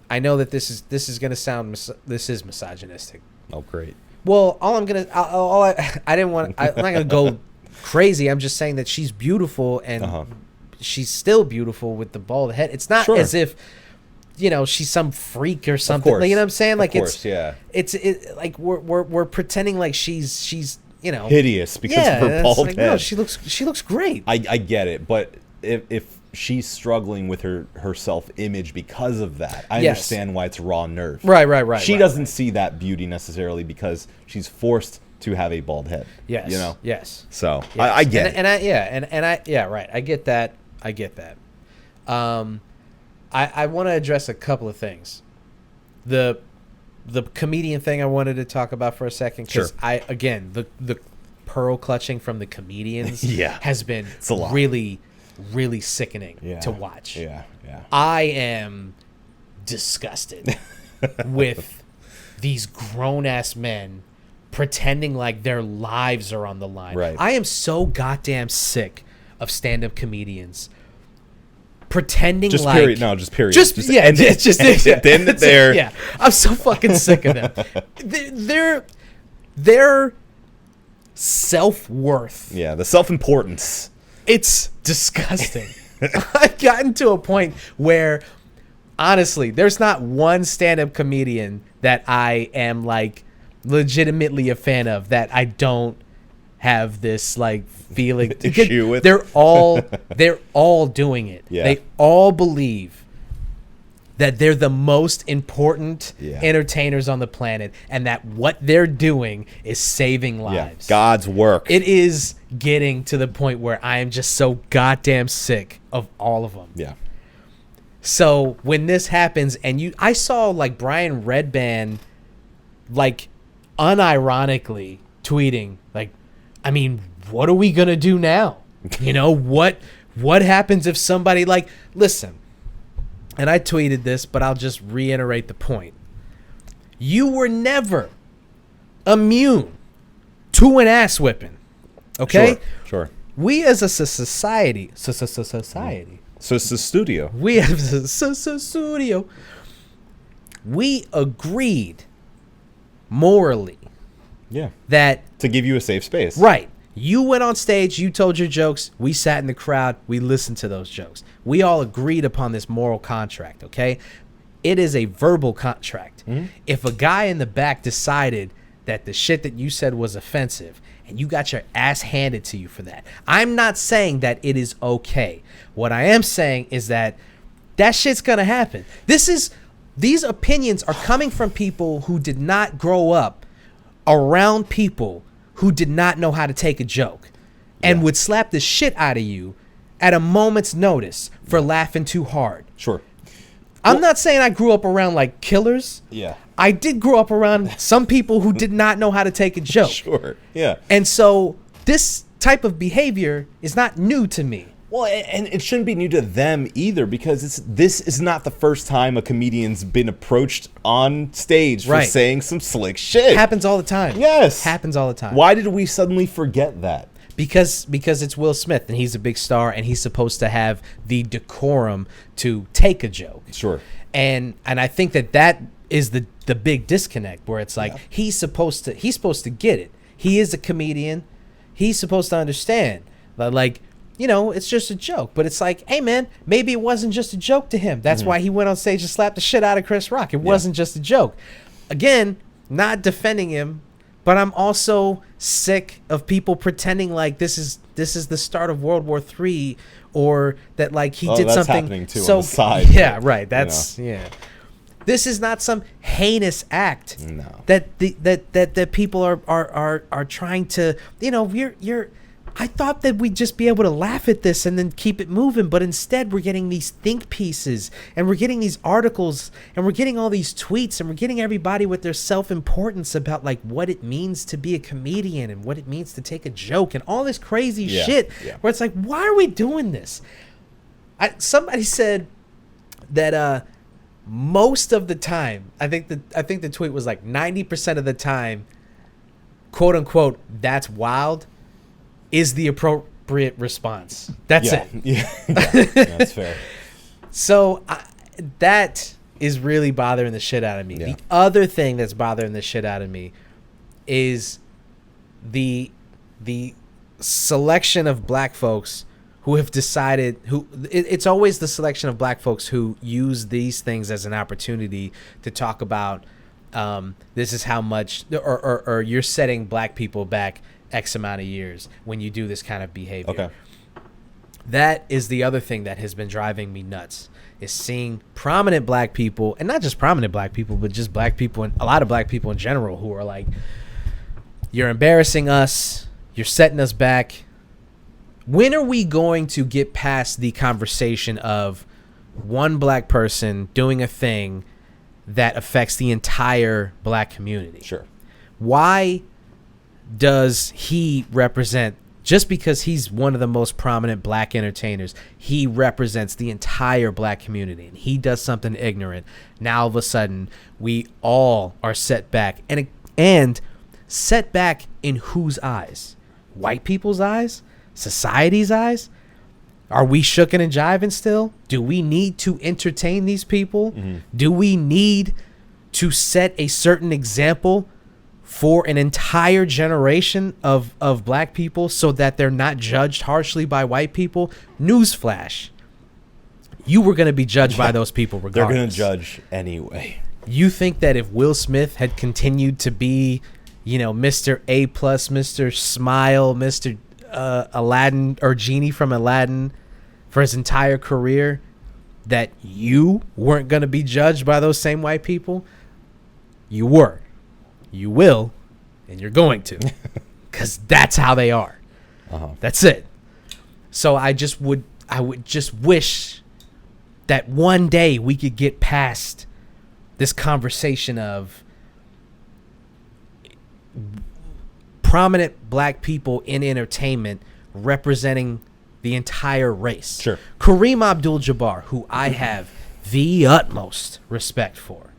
I know that this is going to sound this is misogynistic. Oh, great. Well, I'm not gonna go crazy. I'm just saying that she's beautiful and she's still beautiful with the bald head. It's not Sure. as if she's some freak or something. course. You know what I'm saying? Like Of course, yeah. it's like we're pretending like she's Hideous because of her it's bald like, head. no, she looks great. I get it, but if she's struggling with her self-image because of that, I Yes. understand why it's raw nerve. Right. She doesn't see that beauty necessarily because she's forced to have a bald head. Yes. Yes. So Yes. I get it. Right. I get that. I want to address a couple of things. The comedian thing I wanted to talk about for a second because Sure. the pearl clutching from the comedians Yeah. has been a lot. really, really sickening to watch. Yeah. I am disgusted with these grown-ass men pretending like their lives are on the line. Right. I am so goddamn sick of stand-up comedians pretending Just like... period. No, just period. End it there. Yeah, I'm so fucking sick of them. Their self-worth. Yeah, the self-importance. It's disgusting. I've gotten to a point where, honestly, there's not one stand-up comedian that I am like legitimately a fan of that I don't have this like feeling Issue with. They're all doing it. Yeah. They all believe that they're the most important Yeah. entertainers on the planet and that what they're doing is saving Yeah, lives. God's work. It is getting to the point where I am just so goddamn sick of all of them. Yeah. So when this happens, and I saw like Brian Redband, like unironically tweeting, like, I mean, what are we gonna do now? You know, what happens if somebody, like, listen, and I tweeted this, but I'll just reiterate the point. You were never immune to an ass whipping. Okay? Sure. We as a society, So it's the studio. we as a studio, we agreed morally Yeah. that, To give you a safe space. right, you went on stage, you told your jokes, we sat in the crowd, we listened to those jokes. We all agreed upon this moral contract, okay? It is a verbal contract. If a guy in the back decided that the shit that you said was offensive and you got your ass handed to you for that, I'm not saying that it is okay. What I am saying is that shit's gonna happen. These opinions are coming from people who did not grow up around people who did not know how to take a joke and would slap the shit out of you at a moment's notice for laughing too hard. Sure. I'm not saying I grew up around like killers. Yeah. I did grow up around some people who did not know how to take a joke. Sure. Yeah. And so this type of behavior is not new to me. Well, and it shouldn't be new to them either, because this is not the first time a comedian's been approached on stage for Right. saying some slick shit. Happens all the time. Yes. Happens all the time. Why did we suddenly forget that? Because it's Will Smith and he's a big star and he's supposed to have the decorum to take a joke. Sure. And I think that is the big disconnect, where it's like he's supposed to get it. He is a comedian. He's supposed to understand that, like, you know, it's just a joke. But it's like, hey man, maybe it wasn't just a joke to him. That's why he went on stage and slapped the shit out of Chris Rock. It wasn't just a joke. Again, not defending him, but I'm also sick of people pretending like this is the start of World War III, or that like he did that's something happening too so on the side. Yeah, right. That's This is not some heinous act. No. That people are trying to, you know, I thought that we'd just be able to laugh at this and then keep it moving, but instead we're getting these think pieces and we're getting these articles and we're getting all these tweets and we're getting everybody with their self-importance about like what it means to be a comedian and what it means to take a joke and all this crazy shit where it's like, why are we doing this? Somebody said that most of the time, I think the tweet was like 90% of the time, quote unquote, that's wild, is the appropriate response. That's it. Yeah. That's fair. So that is really bothering the shit out of me. Yeah. The other thing that's bothering the shit out of me is the selection of black folks who have decided it's always the selection of black folks who use these things as an opportunity to talk about this is how much or you're setting black people back X amount of years when you do this kind of behavior. Okay. That is the other thing that has been driving me nuts, is seeing prominent black people, and not just prominent black people, but just black people and a lot of black people in general who are like, you're embarrassing us, you're setting us back. When are we going to get past the conversation of one black person doing a thing that affects the entire black community? Sure. Why does he represent, just because he's one of the most prominent black entertainers, he represents the entire black community and he does something ignorant, now all of a sudden we all are set back, and set back in whose eyes? White people's eyes? Society's eyes? Are we shooken and jiving still? Do we need to entertain these people? Do we need to set a certain example for an entire generation of black people so that they're not judged harshly by white people? Newsflash. You were going to be judged by those people regardless. They're going to judge anyway. You think that if Will Smith had continued to be, you know, Mr. A+, Mr. Smile, Mr. Aladdin or Genie from Aladdin for his entire career, that you weren't going to be judged by those same white people? You were. You will, and you're going to, because that's how they are. That's it. So I would just wish that one day we could get past this conversation of prominent black people in entertainment representing the entire race. Sure. Kareem Abdul-Jabbar, who I have the utmost respect for,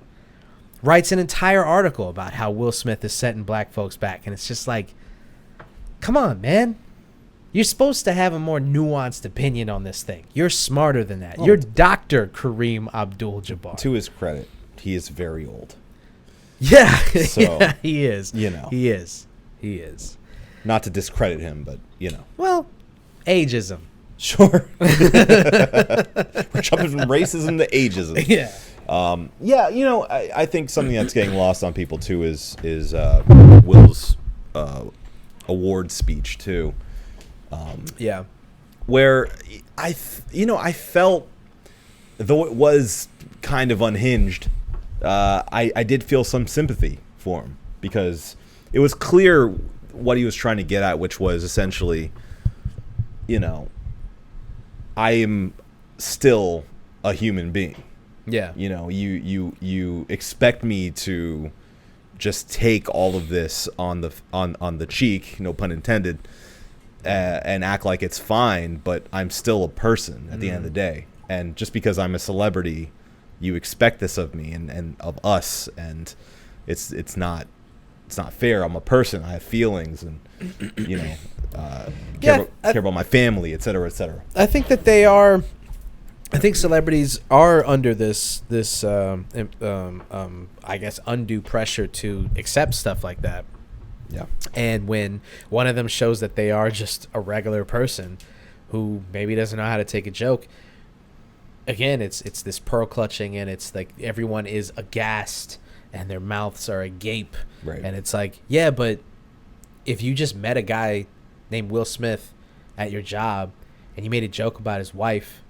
writes an entire article about how Will Smith is setting black folks back. And it's just like, come on, man. You're supposed to have a more nuanced opinion on this thing. You're smarter than that. You're Dr. Kareem Abdul-Jabbar. To his credit, he is very old. Yeah. So, yeah, he is. you know. He is. He is. Not to discredit him, but, you know. Well, ageism. Sure. We're jumping from racism to ageism. Yeah. Yeah, you know, I think something that's getting lost on people, too, is Will's award speech, too. Yeah. Where I felt, though it was kind of unhinged, I did feel some sympathy for him, because it was clear what he was trying to get at, which was essentially, you know, I am still a human being. Yeah. You know, you expect me to just take all of this on the cheek, no pun intended, and act like it's fine, but I'm still a person at the end of the day. And just because I'm a celebrity, you expect this of me and of us, and it's not fair. I'm a person. I have feelings, and you know, care about my family, et cetera, et cetera. I think that they are. I think celebrities are under this I guess undue pressure to accept stuff like that. Yeah. And when one of them shows that they are just a regular person who maybe doesn't know how to take a joke, again, it's this pearl clutching, and it's like everyone is aghast and their mouths are agape. Right. And it's like, yeah, but if you just met a guy named Will Smith at your job and you made a joke about his wife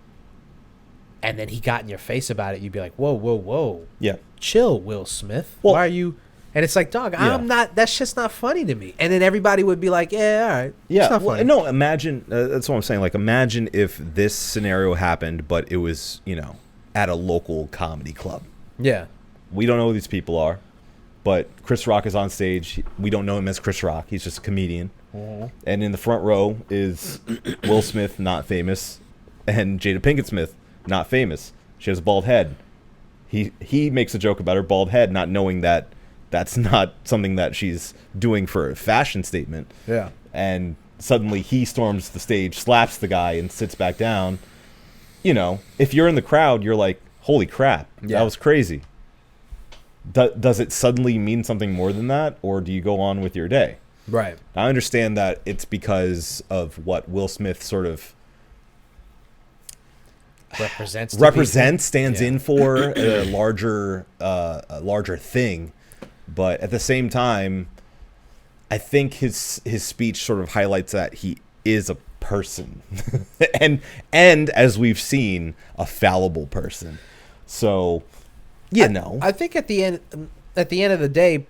and then he got in your face about it, you'd be like, whoa, whoa, whoa. Yeah. Chill, Will Smith. Well, why are you... And it's like, dog, yeah. I'm not... That's just not funny to me. And then everybody would be like, yeah, all right. Yeah. It's not Well, funny. no, imagine... that's what I'm saying. Like, imagine if this scenario happened, but it was, you know, at a local comedy club. Yeah. We don't know who these people are, but Chris Rock is on stage. We don't know him as Chris Rock. He's just a comedian. Mm-hmm. And in the front row is Will Smith, not famous, and Jada Pinkett Smith, not famous. She has a bald head. He makes a joke about her bald head, not knowing that that's not something that she's doing for a fashion statement. Yeah. And suddenly he storms the stage, slaps the guy, and sits back down. You know, if you're in the crowd, you're like, holy crap, that was crazy. Does it suddenly mean something more than that, or do you go on with your day? Right. I understand that it's because of what Will Smith sort of represents, stands in for a larger thing, but at the same time, I think his speech sort of highlights that he is a person, and as we've seen, a fallible person. So, I think at the end of the day,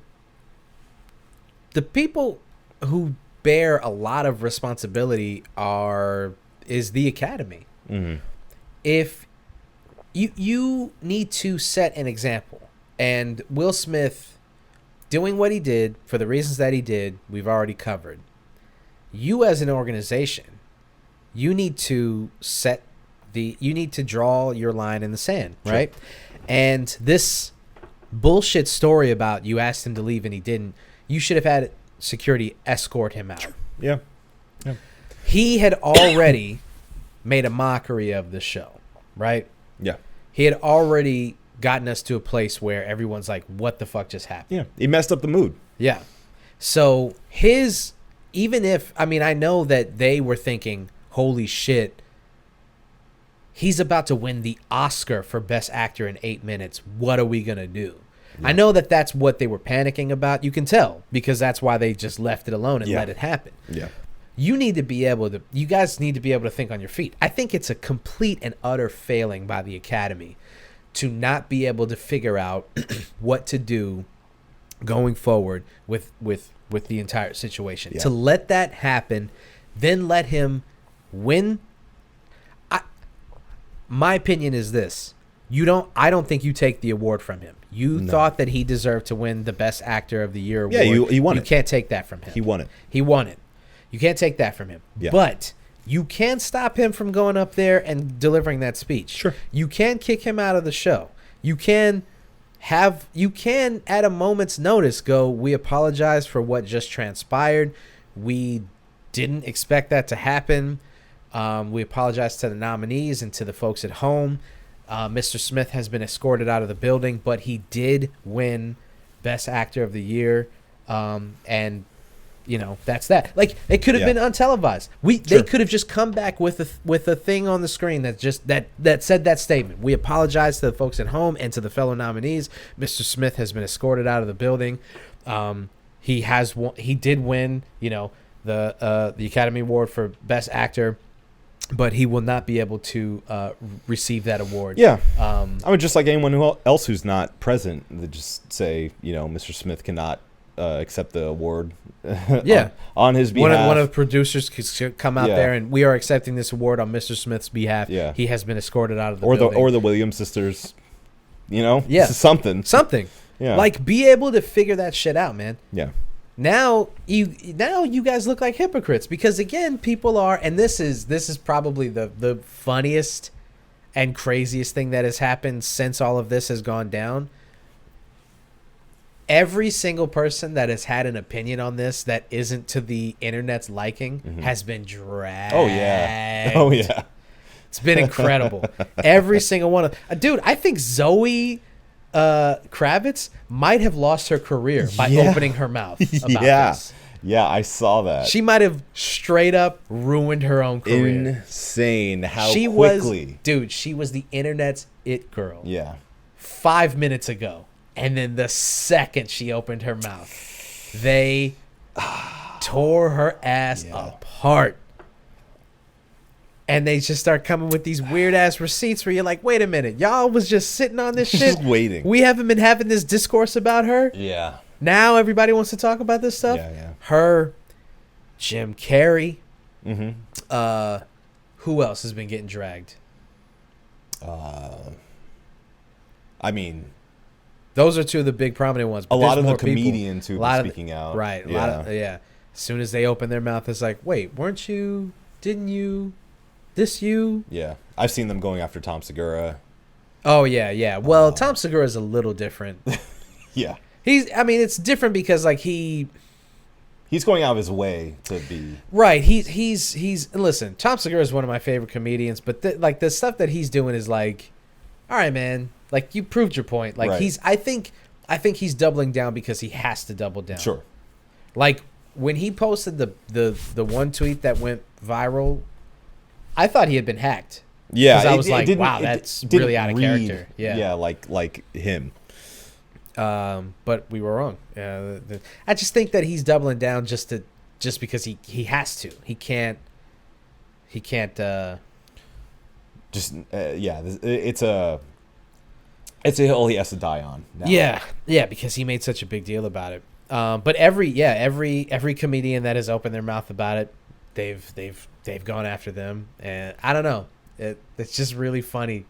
the people who bear a lot of responsibility is the Academy. Mm-hmm. If you need to set an example, and Will Smith doing what he did for the reasons that he did, we've already covered. You as an organization, you need to draw your line in the sand, right? Sure. And this bullshit story about you asked him to leave and he didn't, you should have had security escort him out. Yeah. He had already made a mockery of the show, right? Yeah. He had already gotten us to a place where everyone's like, what the fuck just happened? Yeah. He messed up the mood. Yeah. So I know that they were thinking, holy shit, he's about to win the Oscar for Best Actor in 8 minutes. What are we going to do? Yeah. I know that that's what they were panicking about. You can tell, because that's why they just left it alone and let it happen. Yeah. You guys need to be able to think on your feet. I think it's a complete and utter failing by the Academy to not be able to figure out what to do going forward with the entire situation. Yeah. To let that happen, then let him win. my opinion is this. I don't think you take the award from him. You thought that he deserved to win the Best Actor of the Year award. Yeah, he won it. You can't take that from him. He won it. He won it. You can't take that from him. Yeah. But you can stop him from going up there and delivering that speech. Sure. You can kick him out of the show. You can at a moment's notice go, we apologize for what just transpired. We didn't expect that to happen. We apologize to the nominees and to the folks at home. Mr. Smith has been escorted out of the building, but he did win Best Actor of the Year. And that's that. Like, it could have been untelevised. They could have just come back with a thing on the screen that just that said that statement. We apologize to the folks at home and to the fellow nominees. Mr. Smith has been escorted out of the building. He did win, the Academy Award for Best Actor, but he will not be able to receive that award. Yeah. I would just like anyone else who's not present to just say, Mr. Smith cannot accept the award. On his behalf. One of the producers could come out there and we are accepting this award on Mr. Smith's behalf. Yeah. He has been escorted out of the building. Or the Williams sisters. Something. Yeah. Like, be able to figure that shit out, man. Yeah. Now you guys look like hypocrites because again, people are, and this is probably the funniest and craziest thing that has happened since all of this has gone down. Every single person that has had an opinion on this that isn't to the internet's liking has been dragged. Oh yeah. It's been incredible. Every single one of dude, I think Zoe Kravitz might have lost her career by opening her mouth about this. Yeah, I saw that. She might have straight up ruined her own career. Insane how she quickly. She was the internet's it girl. Yeah. 5 minutes ago. And then the second she opened her mouth, they tore her ass apart. And they just start coming with these weird ass receipts where you're like, wait a minute, y'all was just sitting on this shit. Just waiting. We haven't been having this discourse about her. Yeah. Now everybody wants to talk about this stuff. Yeah. Her, Jim Carrey. Mm-hmm. Who else has been getting dragged? I mean, those are two of the big prominent ones. A lot of the comedians who have been speaking out. Right. As soon as they open their mouth, it's like, wait, didn't you? This you? Yeah. I've seen them going after Tom Segura. Oh, yeah. Well, Tom Segura is a little different. Yeah. It's different because, like, he's going out of his way to be. Right. He's listen, Tom Segura is one of my favorite comedians, but the stuff that he's doing is like, all right, man, like, you proved your point. Like, right. I think he's doubling down because he has to double down. Sure. Like, when he posted the one tweet that went viral, I thought he had been hacked. Yeah, because I was like, wow, that's really out of character. Yeah, yeah, like him. But we were wrong. I just think that he's doubling down just because he has to. He can't. It's a hill he has to die on now. Yeah, because he made such a big deal about it. But every comedian that has opened their mouth about it, they've gone after them, and I don't know. It's just really funny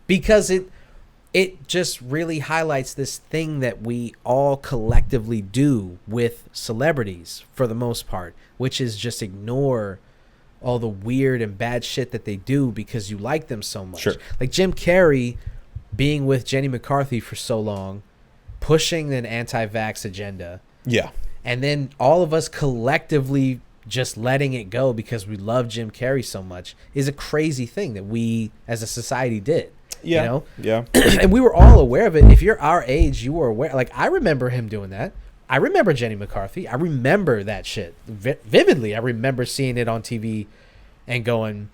because it just really highlights this thing that we all collectively do with celebrities for the most part, which is just ignore all the weird and bad shit that they do because you like them so much. Sure. Like Jim Carrey being with Jenny McCarthy for so long, pushing an anti-vax agenda. Yeah. And then all of us collectively just letting it go because we love Jim Carrey so much is a crazy thing that we as a society did. Yeah. You know? Yeah. And we were all aware of it. If you're our age, you were aware. Like, I remember him doing that. I remember Jenny McCarthy. I remember that shit vividly. I remember seeing it on TV and going,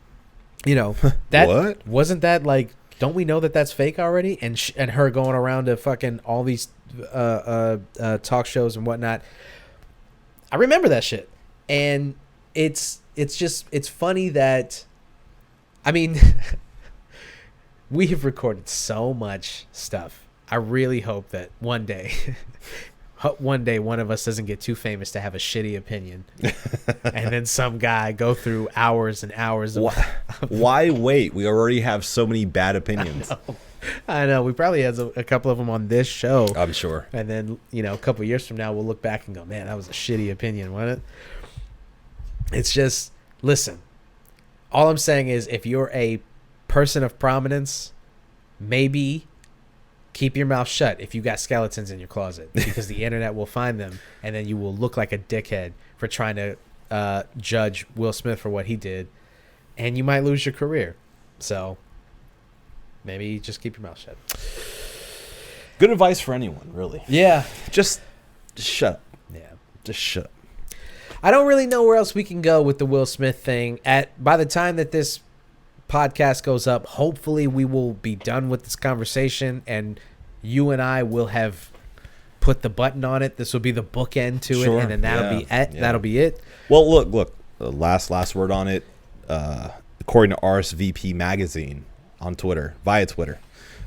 that what? Wasn't that like, don't we know that that's fake already? And her going around to fucking all these talk shows and whatnot. I remember that shit. And it's funny that, we have recorded so much stuff. I really hope that one day, one day one of us doesn't get too famous to have a shitty opinion, and then some guy go through hours and hours of Why wait? We already have so many bad opinions. I know. We probably had a couple of them on this show. I'm sure. And then, a couple of years from now, we'll look back and go, man, that was a shitty opinion, wasn't it? It's just, listen, all I'm saying is if you're a person of prominence, maybe keep your mouth shut if you got skeletons in your closet, because the internet will find them, and then you will look like a dickhead for trying to judge Will Smith for what he did, and you might lose your career. So maybe just keep your mouth shut. Good advice for anyone, really. Yeah. Just shut up. Yeah. Just shut up. I don't really know where else we can go with the Will Smith thing. By the time that this podcast goes up, hopefully we will be done with this conversation, and you and I will have put the button on it. This will be the bookend to it, and then that'll be it. That'll be it. Well, look. The last word on it. According to RSVP Magazine on Twitter, via Twitter,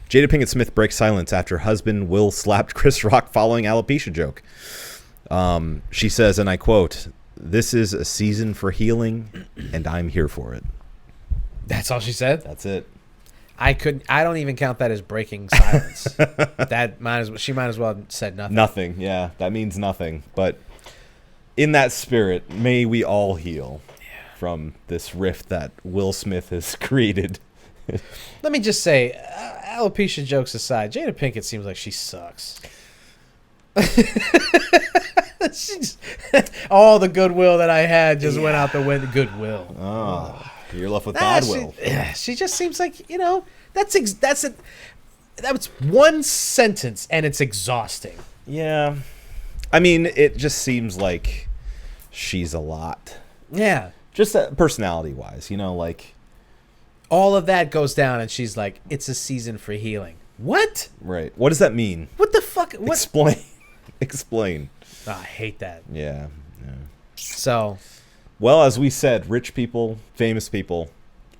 Jada Pinkett Smith breaks silence after husband Will slapped Chris Rock following alopecia joke. She says, and I quote, "This is a season for healing, and I'm here for it." That's all she said? That's it. I don't even count that as breaking silence. She might as well have said nothing. Nothing. Yeah, that means nothing. But in that spirit, may we all heal from this rift that Will Smith has created. Let me just say, alopecia jokes aside, Jada Pinkett seems like she sucks. All the goodwill that I had just went out the window. Goodwill. Oh, you're left with bad will. She just seems like, that's one sentence and it's exhausting. Yeah. I mean, it just seems like she's a lot. Yeah. Just personality-wise, like... All of that goes down and she's like, it's a season for healing. What? Right. What does that mean? What the fuck? What? Explain. Oh, I hate that. Yeah. So... Well, as we said, rich people, famous people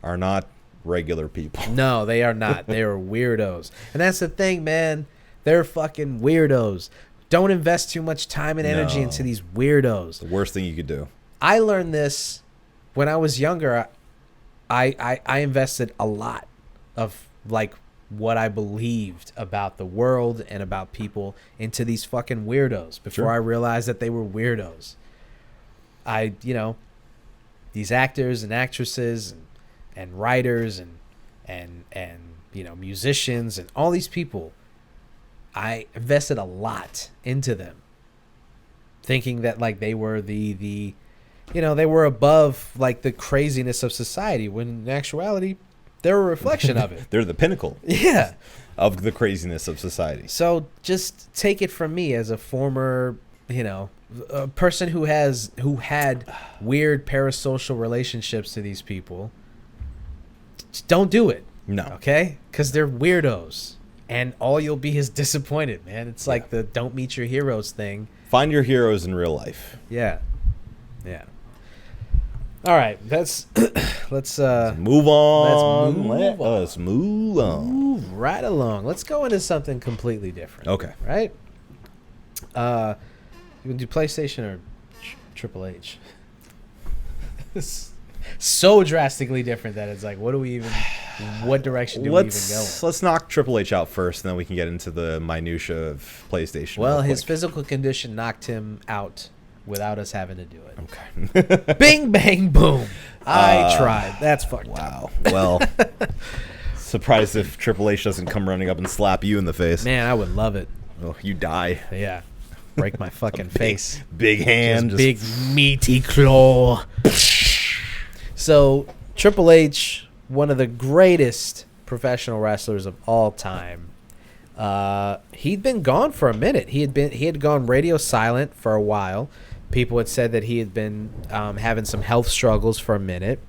are not regular people. No, they are not. They are weirdos. And that's the thing, man. They're fucking weirdos. Don't invest too much time and energy into these weirdos. The worst thing you could do. I learned this when I was younger. I invested a lot of what I believed about the world and about people into these fucking weirdos before I realized that they were weirdos. These actors and actresses and writers and musicians and all these people, I invested a lot into them, thinking that they were they were above the craziness of society, when in actuality they're a reflection of it. They're the pinnacle. Yeah. Of the craziness of society. So just take it from me as a former, a person who had weird parasocial relationships to these people. Just don't do it. No. Okay? Because they're weirdos. And all you'll be is disappointed, man. It's like the don't meet your heroes thing. Find your heroes in real life. Yeah. Yeah. All right. Let's move on. Let's move on. Move right along. Let's go into something completely different. Okay. Right? You can do PlayStation or Triple H. So drastically different that it's what direction do we even go? Let's knock Triple H out first, and then we can get into the minutia of PlayStation. Well, his physical condition knocked him out without us having to do it. Okay. Bing, bang, boom. I tried. That's fucked up. Wow. Well, surprised if Triple H doesn't come running up and slap you in the face. Man, I would love it. Oh, you die. Yeah. Break my fucking face. Big hand. Big meaty claw. So, Triple H, one of the greatest professional wrestlers of all time, he'd been gone for a minute. He had gone radio silent for a while. People had said that he had been having some health struggles for a minute.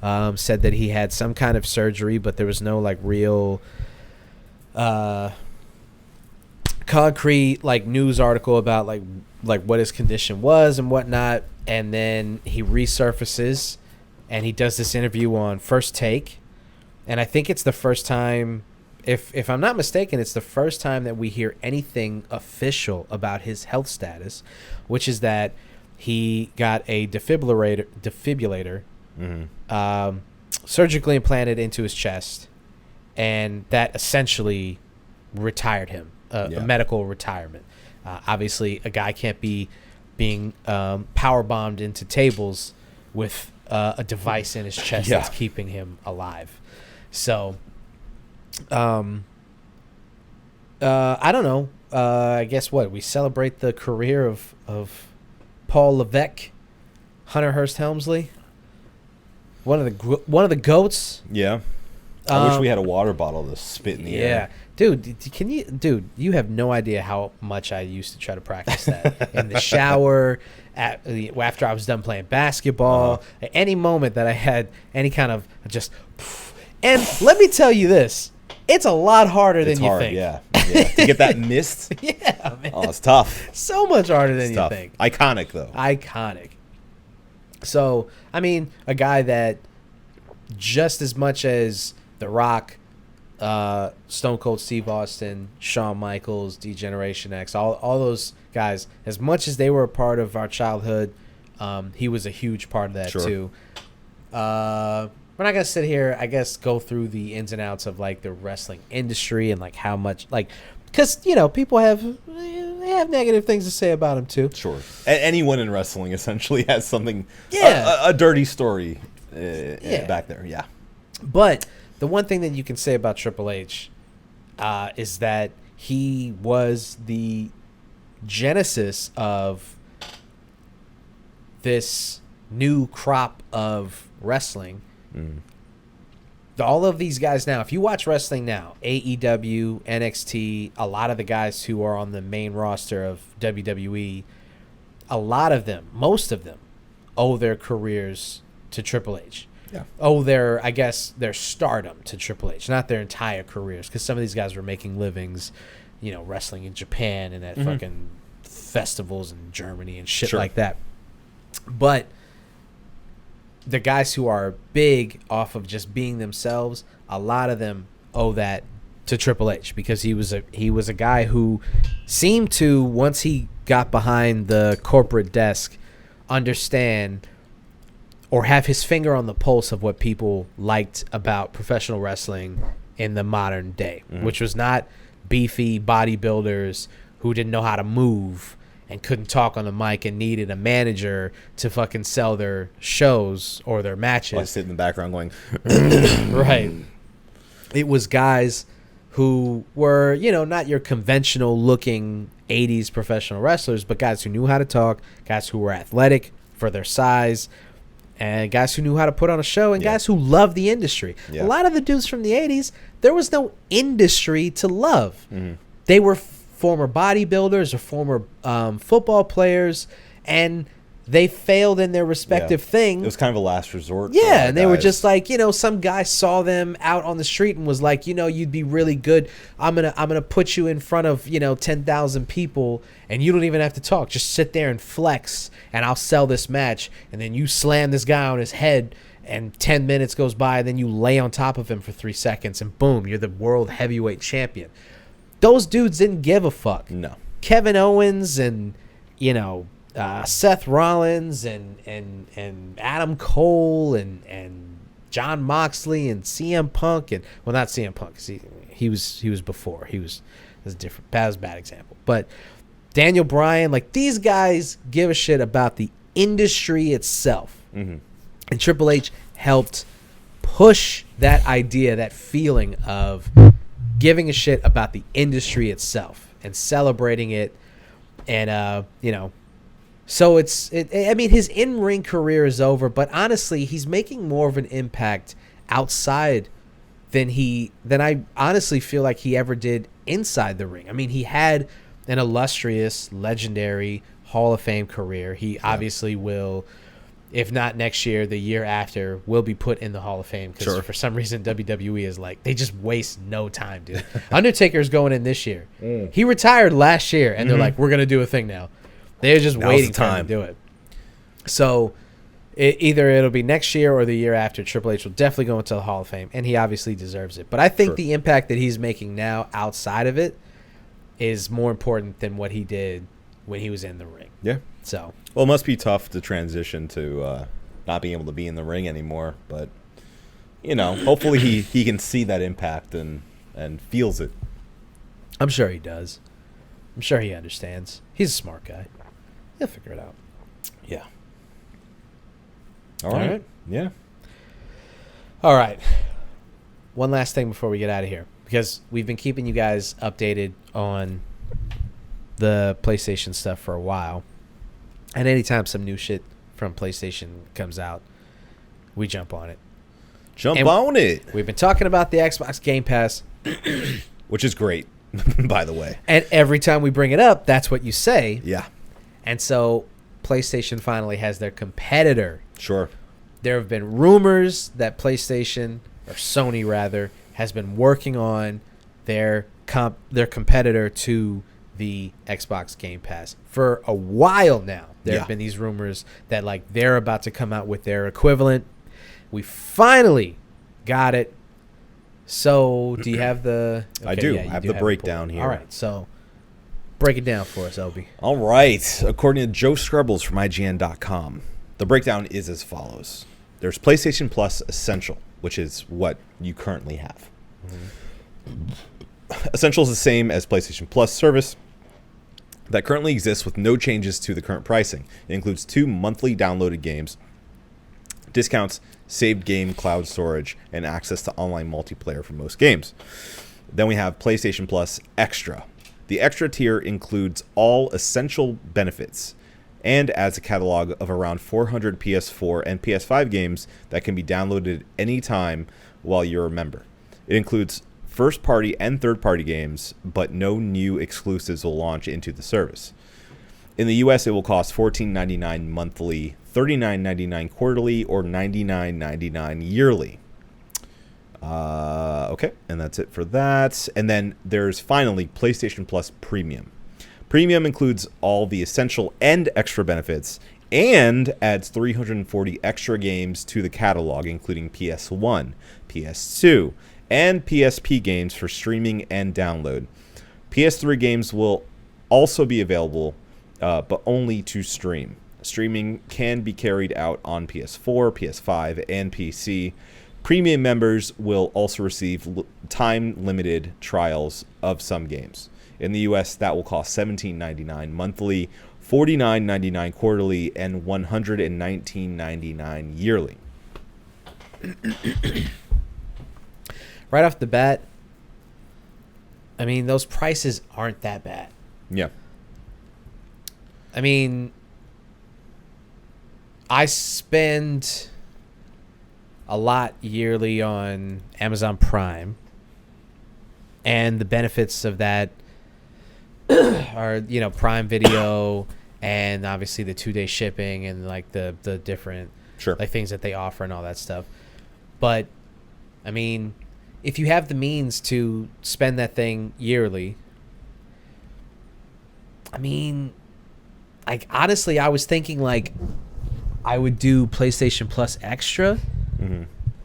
Said that he had some kind of surgery, but there was no real concrete news article about what his condition was and whatnot. And then he resurfaces and he does this interview on First Take, and I think it's the first time if I'm not mistaken, it's the first time that we hear anything official about his health status, which is that he got a defibrillator surgically implanted into his chest, and that essentially retired him, a medical retirement. Obviously, a guy can't be being power bombed into tables with a device in his chest that's keeping him alive. So, I don't know. I guess what we celebrate the career of Paul Levesque, Hunter Hearst Helmsley, one of the goats. Yeah. I wish we had a water bottle to spit in the air. Dude, you have no idea how much I used to try to practice that in the shower, after I was done playing basketball, at any moment that I had any kind of just. And let me tell you this, it's a lot harder than you think. Yeah. To get that mist. Yeah, man. Oh, it's tough. So much harder than you think. Iconic, though. Iconic. So, I mean, a guy that just as much as The Rock, Stone Cold Steve Austin, Shawn Michaels, D-Generation X, all those guys, as much as they were a part of our childhood, he was a huge part of that too. We're not gonna sit here, I guess, go through the ins and outs of like the wrestling industry and like how much, like, because people have negative things to say about him too. Sure. Anyone in wrestling essentially has something, a dirty story back there. Yeah. But the one thing that you can say about Triple H is that he was the genesis of this new crop of wrestling. All of these guys now, if you watch wrestling now, AEW, NXT, a lot of the guys who are on the main roster of WWE, a lot of them, most of them, owe their careers to Triple H. Yeah. Their stardom to Triple H, not their entire careers, because some of these guys were making livings, wrestling in Japan and at fucking festivals in Germany and shit like that. But the guys who are big off of just being themselves, a lot of them owe that to Triple H, because he was a guy who seemed to, once he got behind the corporate desk, understand or have his finger on the pulse of what people liked about professional wrestling in the modern day, which was not beefy bodybuilders who didn't know how to move and couldn't talk on the mic and needed a manager to fucking sell their shows or their matches. I sit in the background going, right. It was guys who were, not your conventional looking 80s professional wrestlers, but guys who knew how to talk, guys who were athletic for their size, and guys who knew how to put on a show, and guys who loved the industry. A lot of the dudes from the 80s, there was no industry to love. They were former bodybuilders or former football players, and they failed in their respective thing. It was kind of a last resort. Yeah, and they were just like, some guy saw them out on the street and was like, you'd be really good. I'm gonna put you in front of 10,000 people, and you don't even have to talk. Just sit there and flex, and I'll sell this match. And then you slam this guy on his head, and 10 minutes goes by, and then you lay on top of him for 3 seconds, and boom, you're the world heavyweight champion. Those dudes didn't give a fuck. No. Kevin Owens and Seth Rollins and Adam Cole and John Moxley and CM Punk and not CM Punk, 'cause he was before, that's different. That was a bad example. But Daniel Bryan, like, these guys give a shit about the industry itself, and Triple H helped push that idea, that feeling of giving a shit about the industry itself and celebrating it, and so I mean, his in-ring career is over, but honestly, he's making more of an impact outside than I honestly feel like he ever did inside the ring. I mean, he had an illustrious, legendary Hall of Fame career. He obviously will, if not next year, the year after, will be put in the Hall of Fame, because for some reason WWE is like, they just waste no time, dude. Undertaker's going in this year. He retired last year, and they're like, we're going to do a thing now. They're just waiting for him to do it. So Either it'll be next year or the year after. Triple H will definitely go into the Hall of Fame, and he obviously deserves it. But I think the impact that he's making now outside of it is more important than what he did when he was in the ring. Yeah. So, well, it must be tough to transition to not being able to be in the ring anymore. But, hopefully he can see that impact and feels it. I'm sure he does. I'm sure he understands. He's a smart guy. He'll figure it out. Yeah. All right. Yeah. All right. One last thing before we get out of here, because we've been keeping you guys updated on the PlayStation stuff for a while. And anytime some new shit from PlayStation comes out, we jump on it. Jump on it. We've been talking about the Xbox Game Pass, which is great, by the way. And every time we bring it up, that's what you say. Yeah. And so PlayStation finally has their competitor. Sure. There have been rumors that PlayStation, or Sony rather, has been working on their competitor to the Xbox Game Pass for a while now. There have been these rumors that they're about to come out with their equivalent. We finally got it. So, do you have the... Okay, I do. I have the breakdown here. All right, so break it down for us, Obi. All right. According to Joe Scrubbles from IGN.com, the breakdown is as follows. There's PlayStation Plus Essential, which is what you currently have. Mm-hmm. Essential is the same as PlayStation Plus service that currently exists with no changes to the current pricing. It includes 2 monthly downloaded games, discounts, saved game cloud storage, and access to online multiplayer for most games. Then we have PlayStation Plus Extra. The Extra tier includes all essential benefits and adds a catalog of around 400 PS4 and PS5 games that can be downloaded anytime while you're a member. It includes first-party and third-party games, but no new exclusives will launch into the service. In the US, it will cost $14.99 monthly, $39.99 quarterly, or $99.99 yearly. Okay, and that's it for that. And then there's finally PlayStation Plus Premium. Premium includes all the essential and extra benefits and adds 340 extra games to the catalog, including PS1, PS2, and PSP games for streaming and download. PS3 games will also be available, but only to stream. Streaming can be carried out on PS4, PS5, and PC. Premium members will also receive time-limited trials of some games. In the US, that will cost $17.99 monthly, $49.99 quarterly, and $119.99 yearly. Right off the bat, I mean, those prices aren't that bad. Yeah. I mean, I spend a lot yearly on Amazon Prime, and the benefits of that are, Prime Video, and obviously the 2-day shipping and the different things that they offer and all that stuff. But I mean, if you have the means to spend that thing yearly, I mean, honestly, I was thinking I would do PlayStation Plus Extra,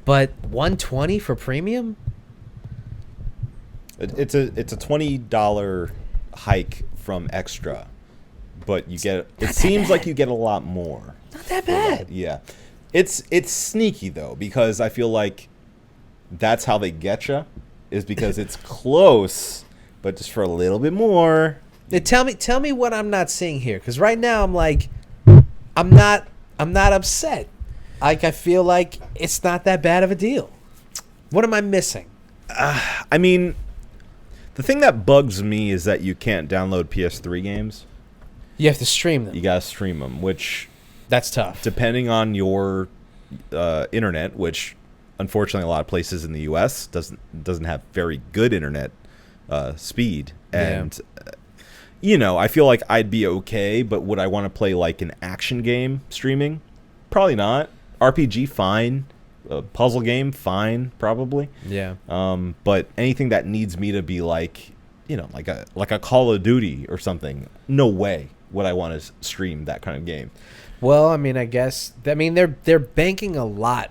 but $120 for Premium. It's a $20 hike from Extra, but you get it seems like you get a lot more. Not that bad. Yeah, it's sneaky though, because I feel like that's how they get you, is because it's close, but just for a little bit more. Tell me what I'm not seeing here, because right now I'm not upset. I feel like it's not that bad of a deal. What am I missing? I mean, the thing that bugs me is that you can't download PS3 games. You have to stream them. You gotta stream them, which that's tough. Depending on your internet, which unfortunately a lot of places in the U.S. doesn't have very good internet speed, and I feel like I'd be okay, but would I want to play an action game streaming? Probably not. RPG, fine. Puzzle game, fine, probably. Yeah. But anything that needs me to be like a Call of Duty or something, no way. would I want to stream that kind of game? Well, I mean, I guess they're banking a lot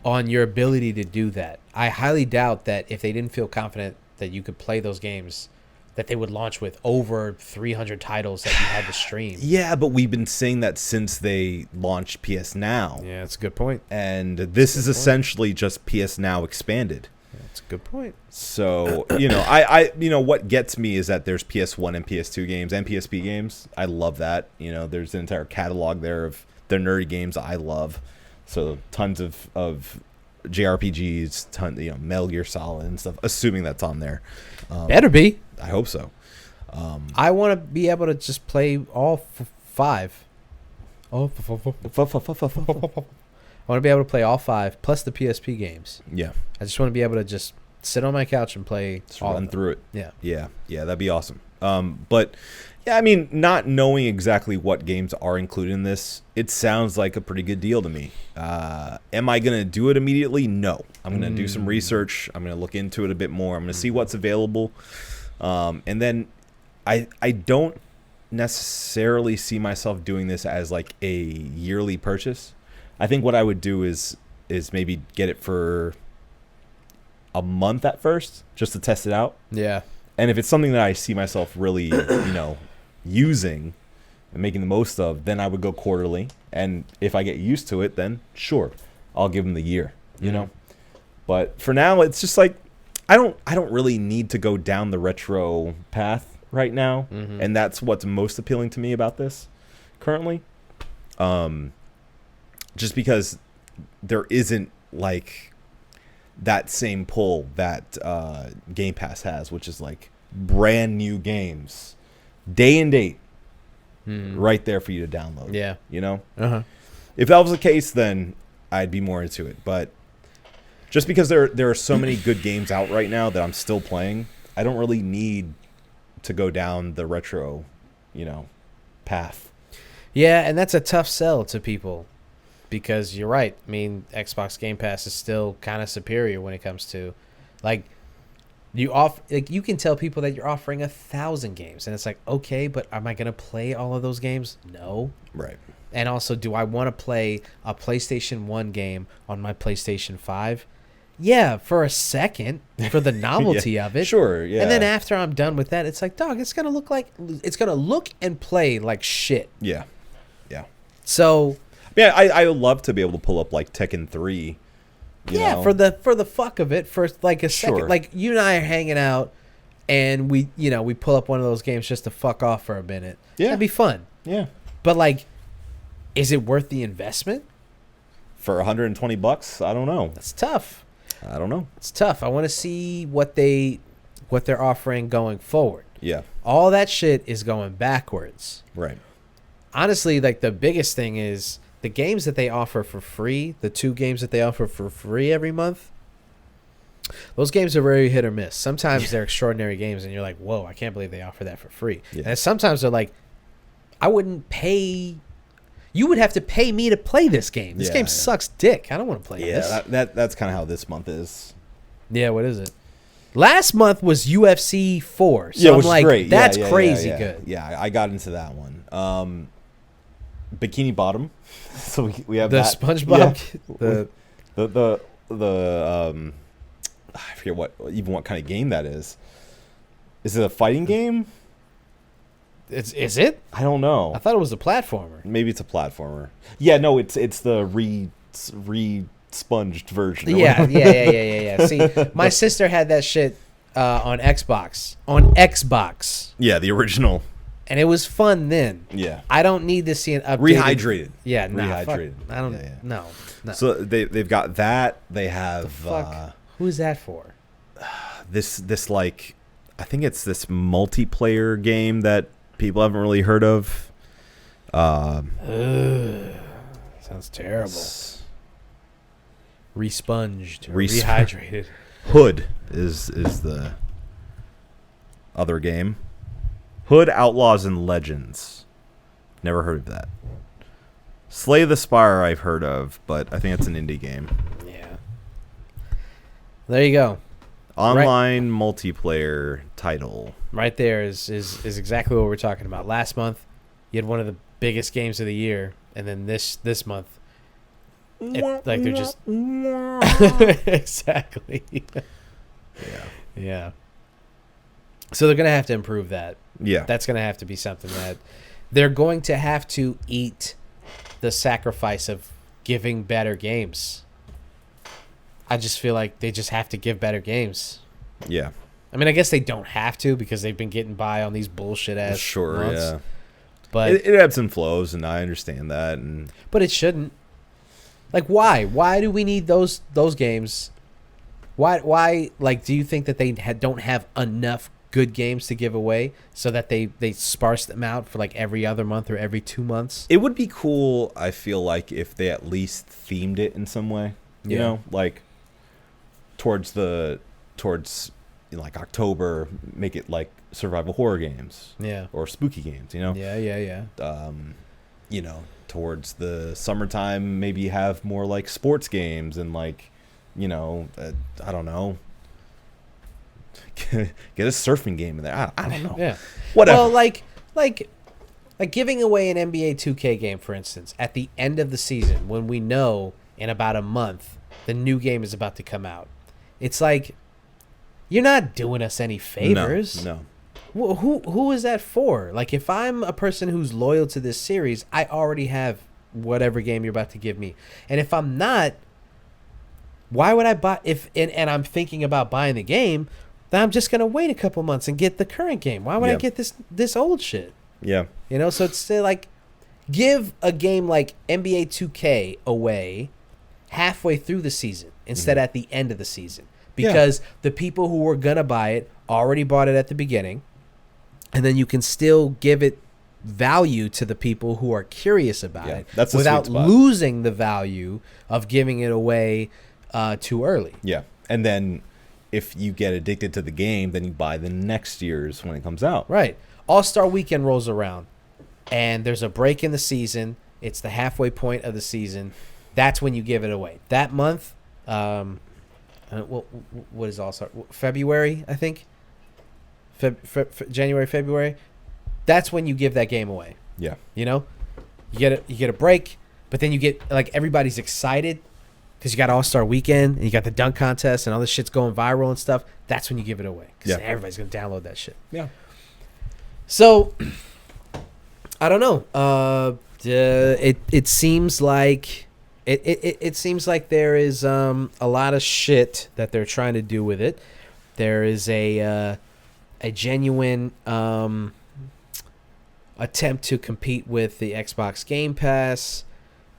on your ability to do that. I highly doubt that if they didn't feel confident that you could play those games, that they would launch with over 300 titles that you had to stream. Yeah, but we've been saying that since they launched PS Now. Yeah, that's a good point. And this is essentially just PS Now expanded. That's a good point. So, I what gets me is that there's PS1 and PS2 games and PSP games. I love that. There's an entire catalog there of the nerdy games I love. So tons of JRPGs, Metal Gear Solid and stuff, assuming that's on there. Better be. I hope so. I want to be able to just play all 5. I want to be able to play all 5 plus the PSP games. Yeah. I just want to be able to just sit on my couch and play Just all run through it. Yeah. Yeah, that'd be awesome. But yeah, I mean, not knowing exactly what games are included in this, it sounds like a pretty good deal to me. Am I going to do it immediately? No. I'm going to do some research. I'm going to look into it a bit more. I'm going to see what's available. And then I don't necessarily see myself doing this as like a yearly purchase. I think what I would do is maybe get it for a month at first just to test it out. Yeah. And if it's something that I see myself really, using and making the most of, then I would go quarterly. And if I get used to it, then sure, I'll give them the year, But for now, it's just like I don't really need to go down the retro path right now, and that's what's most appealing to me about this currently. Just because there isn't like that same pull that Game Pass has, which is like brand new games, day and date, right there for you to download. Yeah. If that was the case, then I'd be more into it. But just because there are so many good games out right now that I'm still playing, I don't really need to go down the retro, path. Yeah, and that's a tough sell to people. Because you're right. I mean, Xbox Game Pass is still kind of superior when it comes to, you can tell people that you're offering 1,000 games, and it's like, okay, but am I gonna play all of those games? No. Right. And also, do I want to play a PlayStation 1 game on my PlayStation 5? Yeah, for a second, for the novelty of it. Sure. Yeah. And then after I'm done with that, it's like, dog, it's gonna look and play like shit. Yeah. Yeah. So. Yeah, I would love to be able to pull up like Tekken 3. Yeah, for the fuck of it, for like a second. Sure. Like you and I are hanging out, and we pull up one of those games just to fuck off for a minute. Yeah, that'd be fun. Yeah, but like, is it worth the investment? For $120? I don't know. That's tough. I don't know. It's tough. I want to see what they're offering going forward. Yeah, all that shit is going backwards. Right. Honestly, like the biggest thing is. The games that they offer for free, the 2 games that they offer for free every month, those games are very hit or miss. Sometimes they're extraordinary games, and you're like, whoa, I can't believe they offer that for free. Yeah. And sometimes they're like, I wouldn't pay... You would have to pay me to play this game. This game sucks dick. I don't want to play this. Yeah, that's kind of how this month is. Yeah, what is it? Last month was UFC 4. So which I'm like, is great. That's crazy good. Yeah, I got into that one. Bikini Bottom. So we have the that. SpongeBob. Yeah. The I forget what kind of game that is. Is it a fighting game? Is it? I don't know. I thought it was a platformer. Maybe it's a platformer. Yeah, no, it's the re-sponged version. Yeah. See, my sister had that shit on Xbox. Yeah, the original. And it was fun then. Yeah. I don't need to see an updated. Rehydrated. Yeah, rehydrated. I don't. Yeah. No. So they've got that. They have. Who is that for? This like, I think it's this multiplayer game that people haven't really heard of. Sounds terrible. Responged, rehydrated. Hood is the other game. Hood Outlaws and Legends. Never heard of that. Slay the Spire I've heard of, but I think it's an indie game. Yeah. There you go. Online multiplayer title. Right there is exactly what we're talking about. Last month, you had one of the biggest games of the year, and then this month, like they're just exactly. Yeah. So they're gonna have to improve that. Yeah. That's gonna have to be something that they're going to have to eat the sacrifice of giving better games. I just feel like they just have to give better games. Yeah. I mean, I guess they don't have to because they've been getting by on these bullshit ass months. Yeah. But it ebbs and flows, and I understand that. but it shouldn't. Like, why? Why do we need those games? Why? Like, do you think that they don't have enough good games to give away so that they sparse them out for like every other month or every 2 months? It would be cool, I feel like, if they at least themed it in some way. You know, like towards like October, make it like survival horror games. Yeah. Or spooky games, you know? Yeah. You know, towards the summertime, maybe have more like sports games and like, you know, I don't know. Get a surfing game in there. I don't know. Yeah. Whatever. Well, like giving away an NBA 2K game, for instance, at the end of the season when we know in about a month the new game is about to come out. It's like, you're not doing us any favors. No. Who is that for? Like, if I'm a person who's loyal to this series, I already have whatever game you're about to give me. And if I'm not, why would I buy and I'm thinking about buying the game, then I'm just going to wait a couple months and get the current game. Why would I get this old shit? Yeah. You know, so it's like, give a game like NBA 2K away halfway through the season instead at the end of the season, because the people who were going to buy it already bought it at the beginning, and then you can still give it value to the people who are curious about it that's without losing the value of giving it away too early. Yeah. And then if you get addicted to the game, then you buy the next year's when it comes out. Right. All-Star Weekend rolls around, and there's a break in the season. It's the halfway point of the season. That's when you give it away. That month, what is All-Star? February, I think? January, February. That's when you give that game away. Yeah. You know? You get a break, but then you get, like, everybody's excited because you got All-Star Weekend, and you got the dunk contest, and all this shit's going viral and stuff. That's when you give it away, because everybody's going to download that shit. Yeah. So, I don't know. It seems like it seems like there is a lot of shit that they're trying to do with it. There is a genuine attempt to compete with the Xbox Game Pass,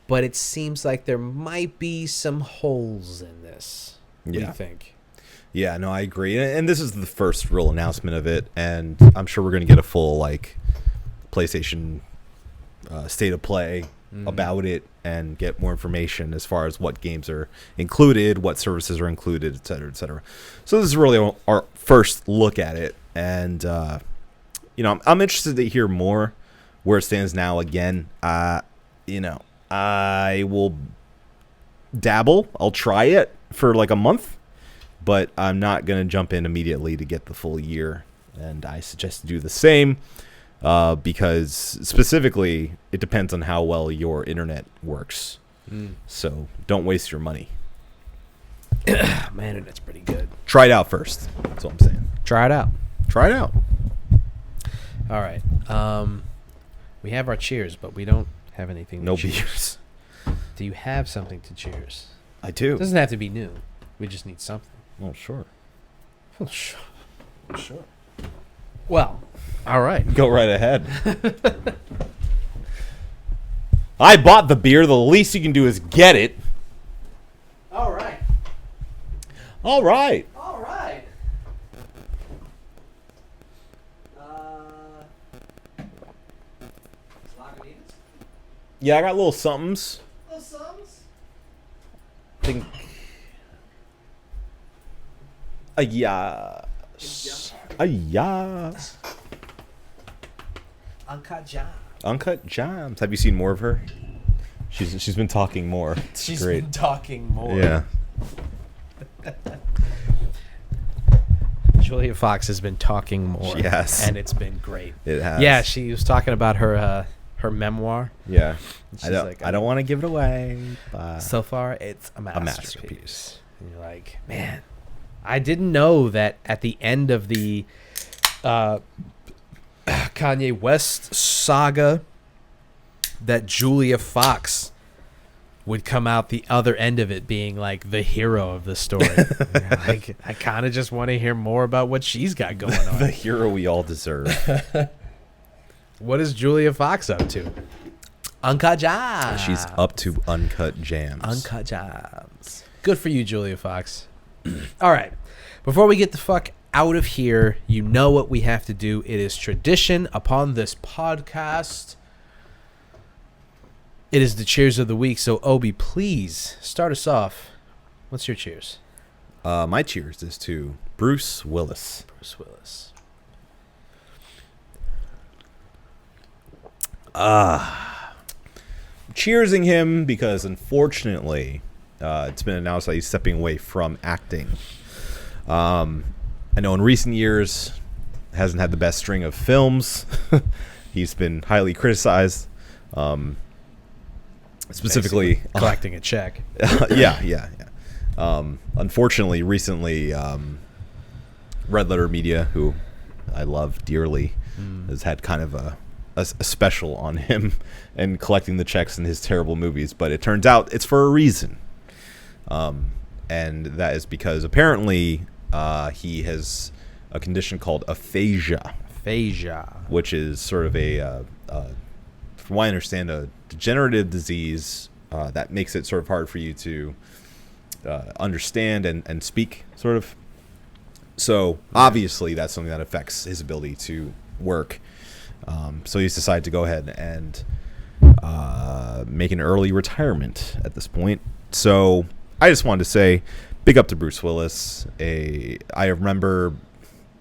but it seems like there might be some holes in this. What do you think? Yeah, no, I agree. And this is the first real announcement of it, and I'm sure we're going to get a full like PlayStation state of play about it and get more information as far as what games are included, what services are included, et cetera, et cetera. So this is really our first look at it, and you know, I'm interested to hear more where it stands now. Again, you know, I will dabble. I'll try it for like a month, but I'm not going to jump in immediately to get the full year. And I suggest to do the same because specifically it depends on how well your internet works. So don't waste your money. My internet's pretty good. Try it out first. That's all I'm saying. Try it out. Try it out. All right. We have our cheers, but we don't have anything to No cheers. beers. Do you have something to cheers? I do. It doesn't have to be new. We just need something. Oh, sure. Oh, sure. Well, all right. Go right ahead. I bought the beer. The least you can do is get it. All right. All right. All right. Yeah, I got little somethings. I think. Yes. Yes. Uncut Jam. Uncut Jams. Have you seen more of her? She's been talking more. It's She's great. been talking more. Yeah. Julia Fox has been talking more. Yes. And it's been great. It has. Yeah, she was talking about her her memoir. Yeah. She's I don't. like, I don't want to give it away. But So far, it's a masterpiece. masterpiece. And you're like, man, I didn't know that at the end of the Kanye West saga that Julia Fox would come out the other end of it being like the hero of the story. Like, I kind of just want to hear more about what she's got going on. the hero we all deserve. What is Julia Fox up to? Uncut Jams. She's up to uncut jams. Uncut Jams. Good for you, Julia Fox. All right. Before we get the fuck out of here, you know what we have to do. It is tradition upon this podcast. It is the cheers of the week. So, Obi, please start us off. What's your cheers? My cheers is to Bruce Willis. Bruce Willis. Cheersing him because, unfortunately, it's been announced that he's stepping away from acting. I know in recent years hasn't had the best string of films. He's been highly criticized. Specifically, Basically collecting a check. yeah. Unfortunately, recently, Red Letter Media, who I love dearly, has had kind of a special on him and collecting the checks in his terrible movies. But it turns out it's for a reason. And that is because apparently he has a condition called aphasia. Aphasia. Which is sort of from what I understand, a degenerative disease that makes it sort of hard for you to understand and speak, sort of. So obviously that's something that affects his ability to work. So he's decided to go ahead and make an early retirement at this point. So I just wanted to say, big up to Bruce Willis. I remember,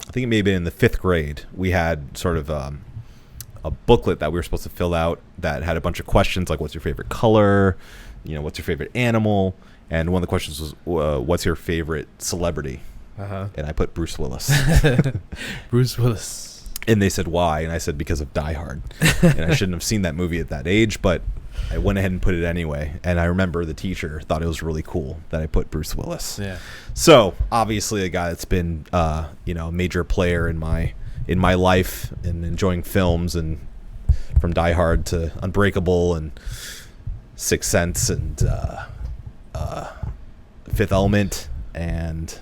I think it may have been in the 5th grade, we had sort of a booklet that we were supposed to fill out that had a bunch of questions like, what's your favorite color? What's your favorite animal? And one of the questions was, what's your favorite celebrity? And I put Bruce Willis. Bruce Willis. And they said, why? And I said, because of Die Hard. And I shouldn't have seen that movie at that age, but I went ahead and put it anyway. And I remember the teacher thought it was really cool that I put Bruce Willis. Yeah. So obviously a guy that's been, a major player in my life and enjoying films, and from Die Hard to Unbreakable and Sixth Sense and Fifth Element and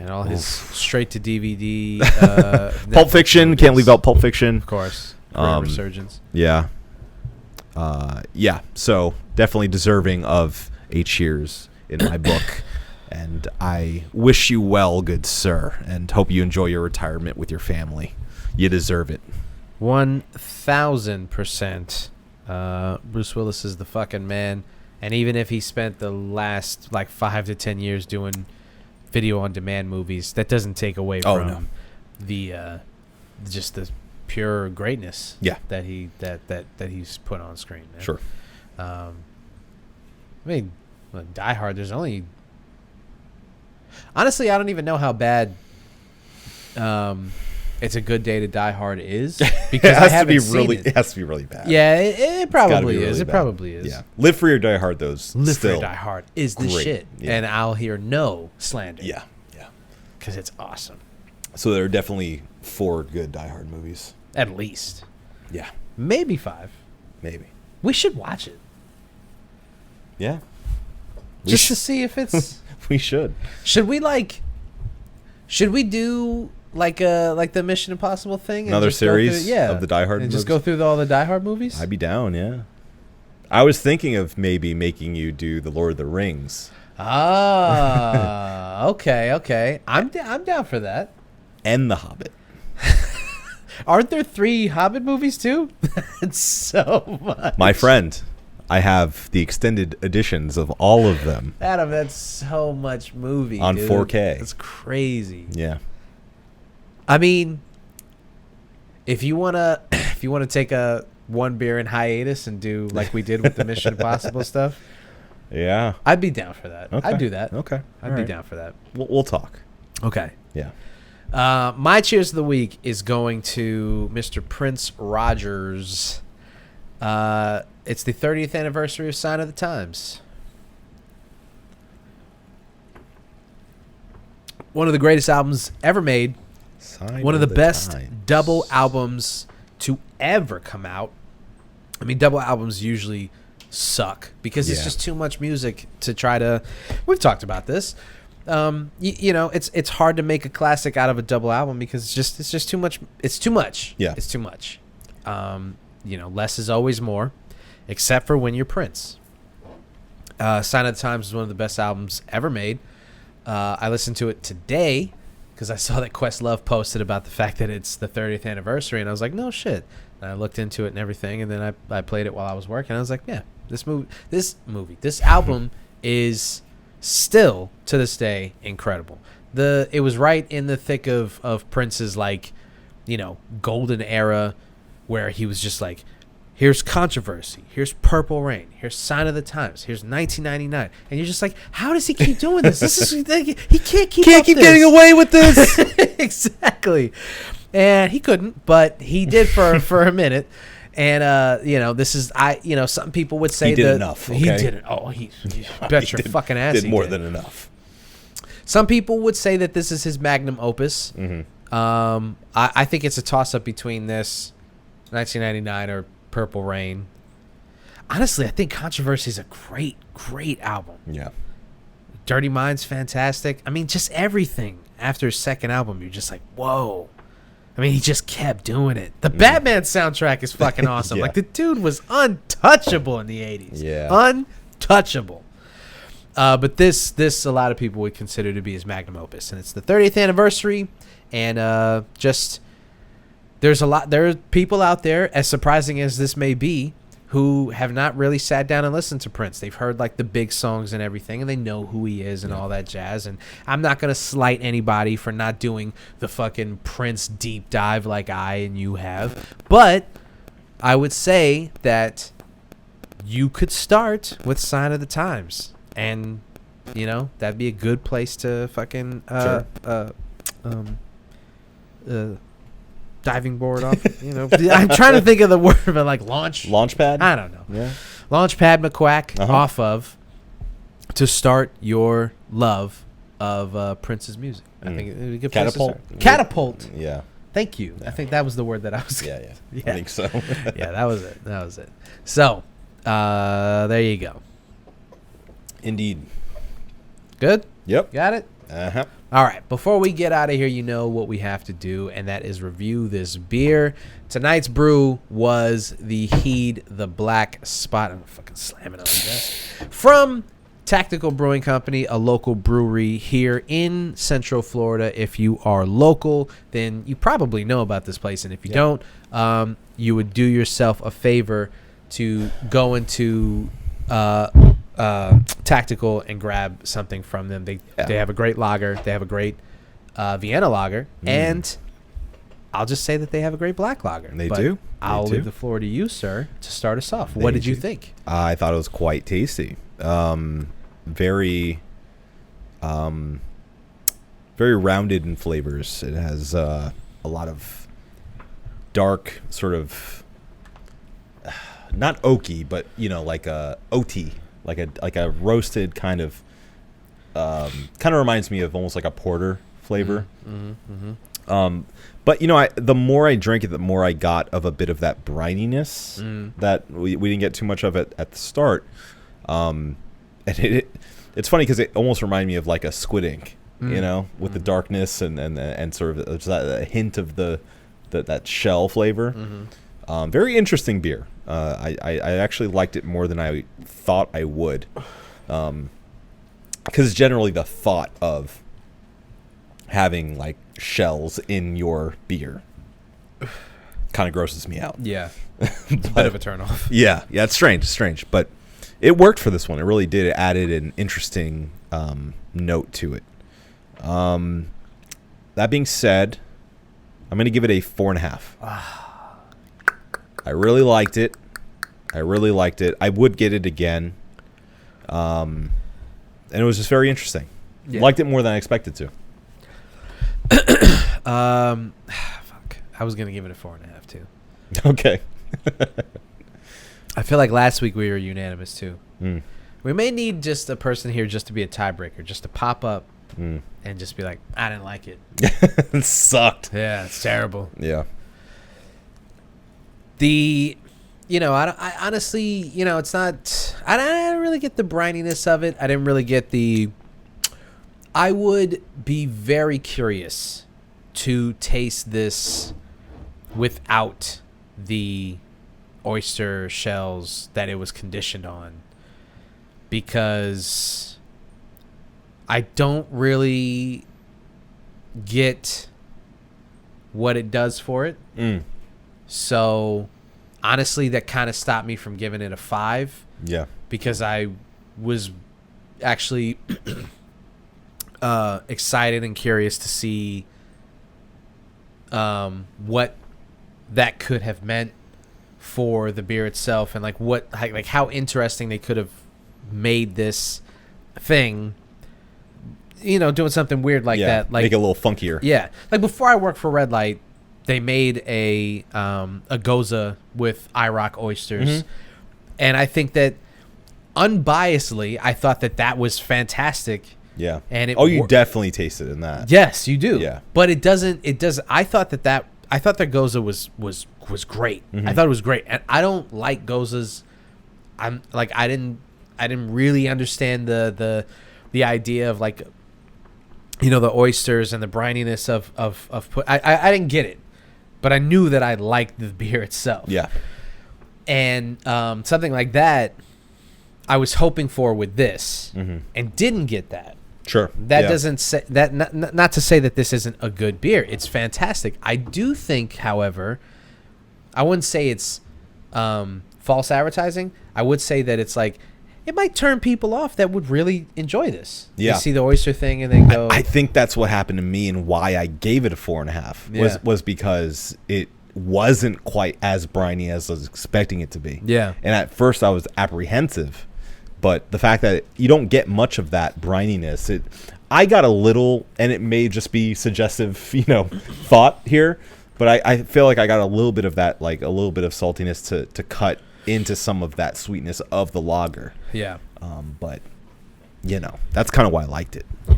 all his straight to DVD. Pulp Fiction. Can't leave out Pulp Fiction. Of course. Great resurgence. Yeah. So definitely deserving of a cheers in my book. And I wish you well, good sir, and hope you enjoy your retirement with your family. You deserve it. 1000%. Bruce Willis is the fucking man. And even if he spent the last 5 to 10 years doing video on demand movies, that doesn't take away from the just the pure greatness that he's put on screen, man. Sure. I mean, Die Hard, there's only, honestly, I don't even know how bad It's a Good Day to Die Hard is, because I haven't seen it. It has to be really bad. Yeah, it probably is. Really it bad. probably is. Yeah. Live Free or Die Hard, those Live Free or still Die Hard is the great. shit. Yeah. And I'll hear no slander. Yeah. Because it's awesome. So there are definitely 4 good Die Hard movies. At least. Yeah. Maybe 5. Maybe. We should watch it. Yeah. Just to see if it's... We should. Should we do the Mission Impossible thing? And Another just go series through, of the Die Hard and movies? just go through all the Die Hard movies? I'd be down, yeah. I was thinking of maybe making you do The Lord of the Rings. Ah, okay. I'm down for that. And The Hobbit. Aren't there 3 Hobbit movies too? It's so much. My friend, I have the extended editions of all of them. Adam, that's so much movie, On dude. 4K. It's crazy. Yeah. I mean, if you wanna take a 1 beer in hiatus and do like we did with the Mission Impossible stuff, Yeah. I'd be down for that. Okay. I'd do that. Okay. I'd be down for that. We'll talk. Okay. Yeah. My cheers of the week is going to Mr. Prince Rogers. It's the 30th anniversary of Sign of the Times. One of the greatest albums ever made. One of the best double albums to ever come out. I mean, double albums usually suck because it's just too much music to try to. We've talked about this. You know, it's hard to make a classic out of a double album because it's just too much. It's too much. Yeah, it's too much. You know, less is always more, except for when you're Prince. Sign of the Times is one of the best albums ever made. I listened to it today because I saw that Questlove posted about the fact that it's the 30th anniversary, and I was like, no shit. And I looked into it and everything, and then I played it while I was working. I was like, yeah, this album is still to this day incredible. It was right in the thick of Prince's, like, you know, golden era, where he was just like, here's Controversy, here's Purple Rain, here's Sign of the Times, here's 1999, and you're just like, how does he keep doing this? This is he can't keep getting away with this. Exactly. And he couldn't, but he did for a minute. And you know, this is some people would say he did enough. Okay? He didn't. Oh, he bet your fucking ass. Did he more did. than enough. Some people would say that this is his magnum opus. Mm-hmm. I think it's a toss up between this, 1999, or Purple Rain. Honestly, I think Controversy is a great album. Yeah. Dirty Mind's fantastic. I mean, just everything after his second album, you're just like, whoa. I mean, he just kept doing it. The Batman soundtrack is fucking awesome. Yeah. Like, the dude was untouchable in the 80s. Yeah. Untouchable. But this a lot of people would consider to be his magnum opus. And it's the 30th anniversary. And there are people out there, as surprising as this may be, who have not really sat down and listened to Prince. They've heard, like, the big songs and everything, and they know who he is and all that jazz. And I'm not going to slight anybody for not doing the fucking Prince deep dive like I and you have. But I would say that you could start with Sign of the Times. And, you know, that'd be a good place to fucking diving board off, you know. I'm trying to think of the word, but like Launchpad? I don't know. Yeah. Launchpad McQuack off of to start your love of Prince's music. I think it'd be a good place to start. Catapult. Yeah. Thank you. I think that was the word that I was. Yeah. Yeah. I think so. Yeah, that was it. So, there you go. Indeed. Good? Yep. Got it? Uh-huh. All right, before we get out of here, you know what we have to do, and that is review this beer. Tonight's brew was the Heed the Black Spot. I'm fucking slamming on the desk. From Tactical Brewing Company, a local brewery here in Central Florida. If you are local, then you probably know about this place, and if you don't, you would do yourself a favor to go into Tactical and grab something from them. They have a great lager. They have a great Vienna lager, and I'll just say that they have a great black lager. They do. I'll leave the floor to you, sir, to start us off. What did you think? I thought it was quite tasty. Very rounded in flavors. It has a lot of dark, sort of not oaky, but like a OT. Like a roasted kind of reminds me of almost like a porter flavor. But the more I drank it, the more I got of a bit of that brininess that we didn't get too much of it at the start. And it's funny because it almost reminded me of like a squid ink, with the darkness and sort of just that hint of that shell flavor. Very interesting beer. I actually liked it more than I thought I would, because generally the thought of having like shells in your beer kind of grosses me out. Yeah, it's a bit of a turnoff. Yeah, it's strange, but it worked for this one. It really did. It added an interesting note to it. That being said, I'm going to give it a 4.5. I really liked it. I would get it again. And it was just very interesting. Yeah. Liked it more than I expected to. Fuck. I was going to give it a 4.5 too. Okay. I feel like last week we were unanimous too. Mm. We may need just a person here just to be a tiebreaker, just to pop up and just be like, I didn't like it. It sucked. Yeah, it's terrible. Yeah. I honestly, it's not. I didn't really get the brininess of it. I didn't really get the. I would be very curious to taste this without the oyster shells that it was conditioned on, because I don't really get what it does for it. So honestly, that kind of stopped me from giving it a 5. Yeah. Because I was actually excited and curious to see what that could have meant for the beer itself, and like how interesting they could have made this thing, doing something weird like that, like make it a little funkier. Yeah, like before I worked for Red Light, they made a Goza with IROC oysters, and I think that unbiasedly, I thought that was fantastic. Yeah. And you definitely tasted in that. Yes, you do. Yeah. But it doesn't. I thought that Goza was great. I thought it was great, and I don't like Gozas. I didn't really understand the idea of like, the oysters and the brininess of I didn't get it, but I knew that I liked the beer itself. Yeah. And something like that, I was hoping for with this, and didn't get that. Sure. That doesn't say that. Not to say that this isn't a good beer. It's fantastic. I do think, however, I wouldn't say it's false advertising. I would say that it's like, it might turn people off that would really enjoy this. Yeah. They see the oyster thing and then go. I think that's what happened to me, and why I gave it a 4.5 was because it wasn't quite as briny as I was expecting it to be. Yeah. And at first I was apprehensive, but the fact that you don't get much of that brininess, I got a little, and it may just be suggestive, thought here, but I feel like I got a little bit of that, like a little bit of saltiness to cut into some of that sweetness of the lager. Yeah. But that's kind of why I liked it. Yeah.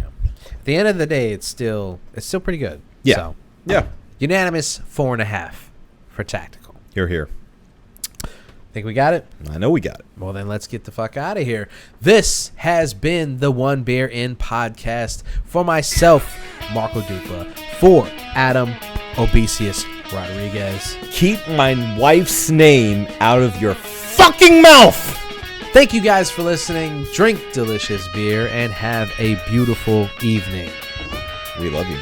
At the end of the day, it's still pretty good. Yeah. So, Yeah. Unanimous 4.5 for Tactical. Here. Think we got it? I know we got it. Well, then let's get the fuck out of here. This has been the One Beer In podcast. For myself, Marco Dupa. For Adam Obesius Rodriguez. Keep my wife's name out of your fucking mouth. Thank you guys for listening. Drink delicious beer and have a beautiful evening. We love you.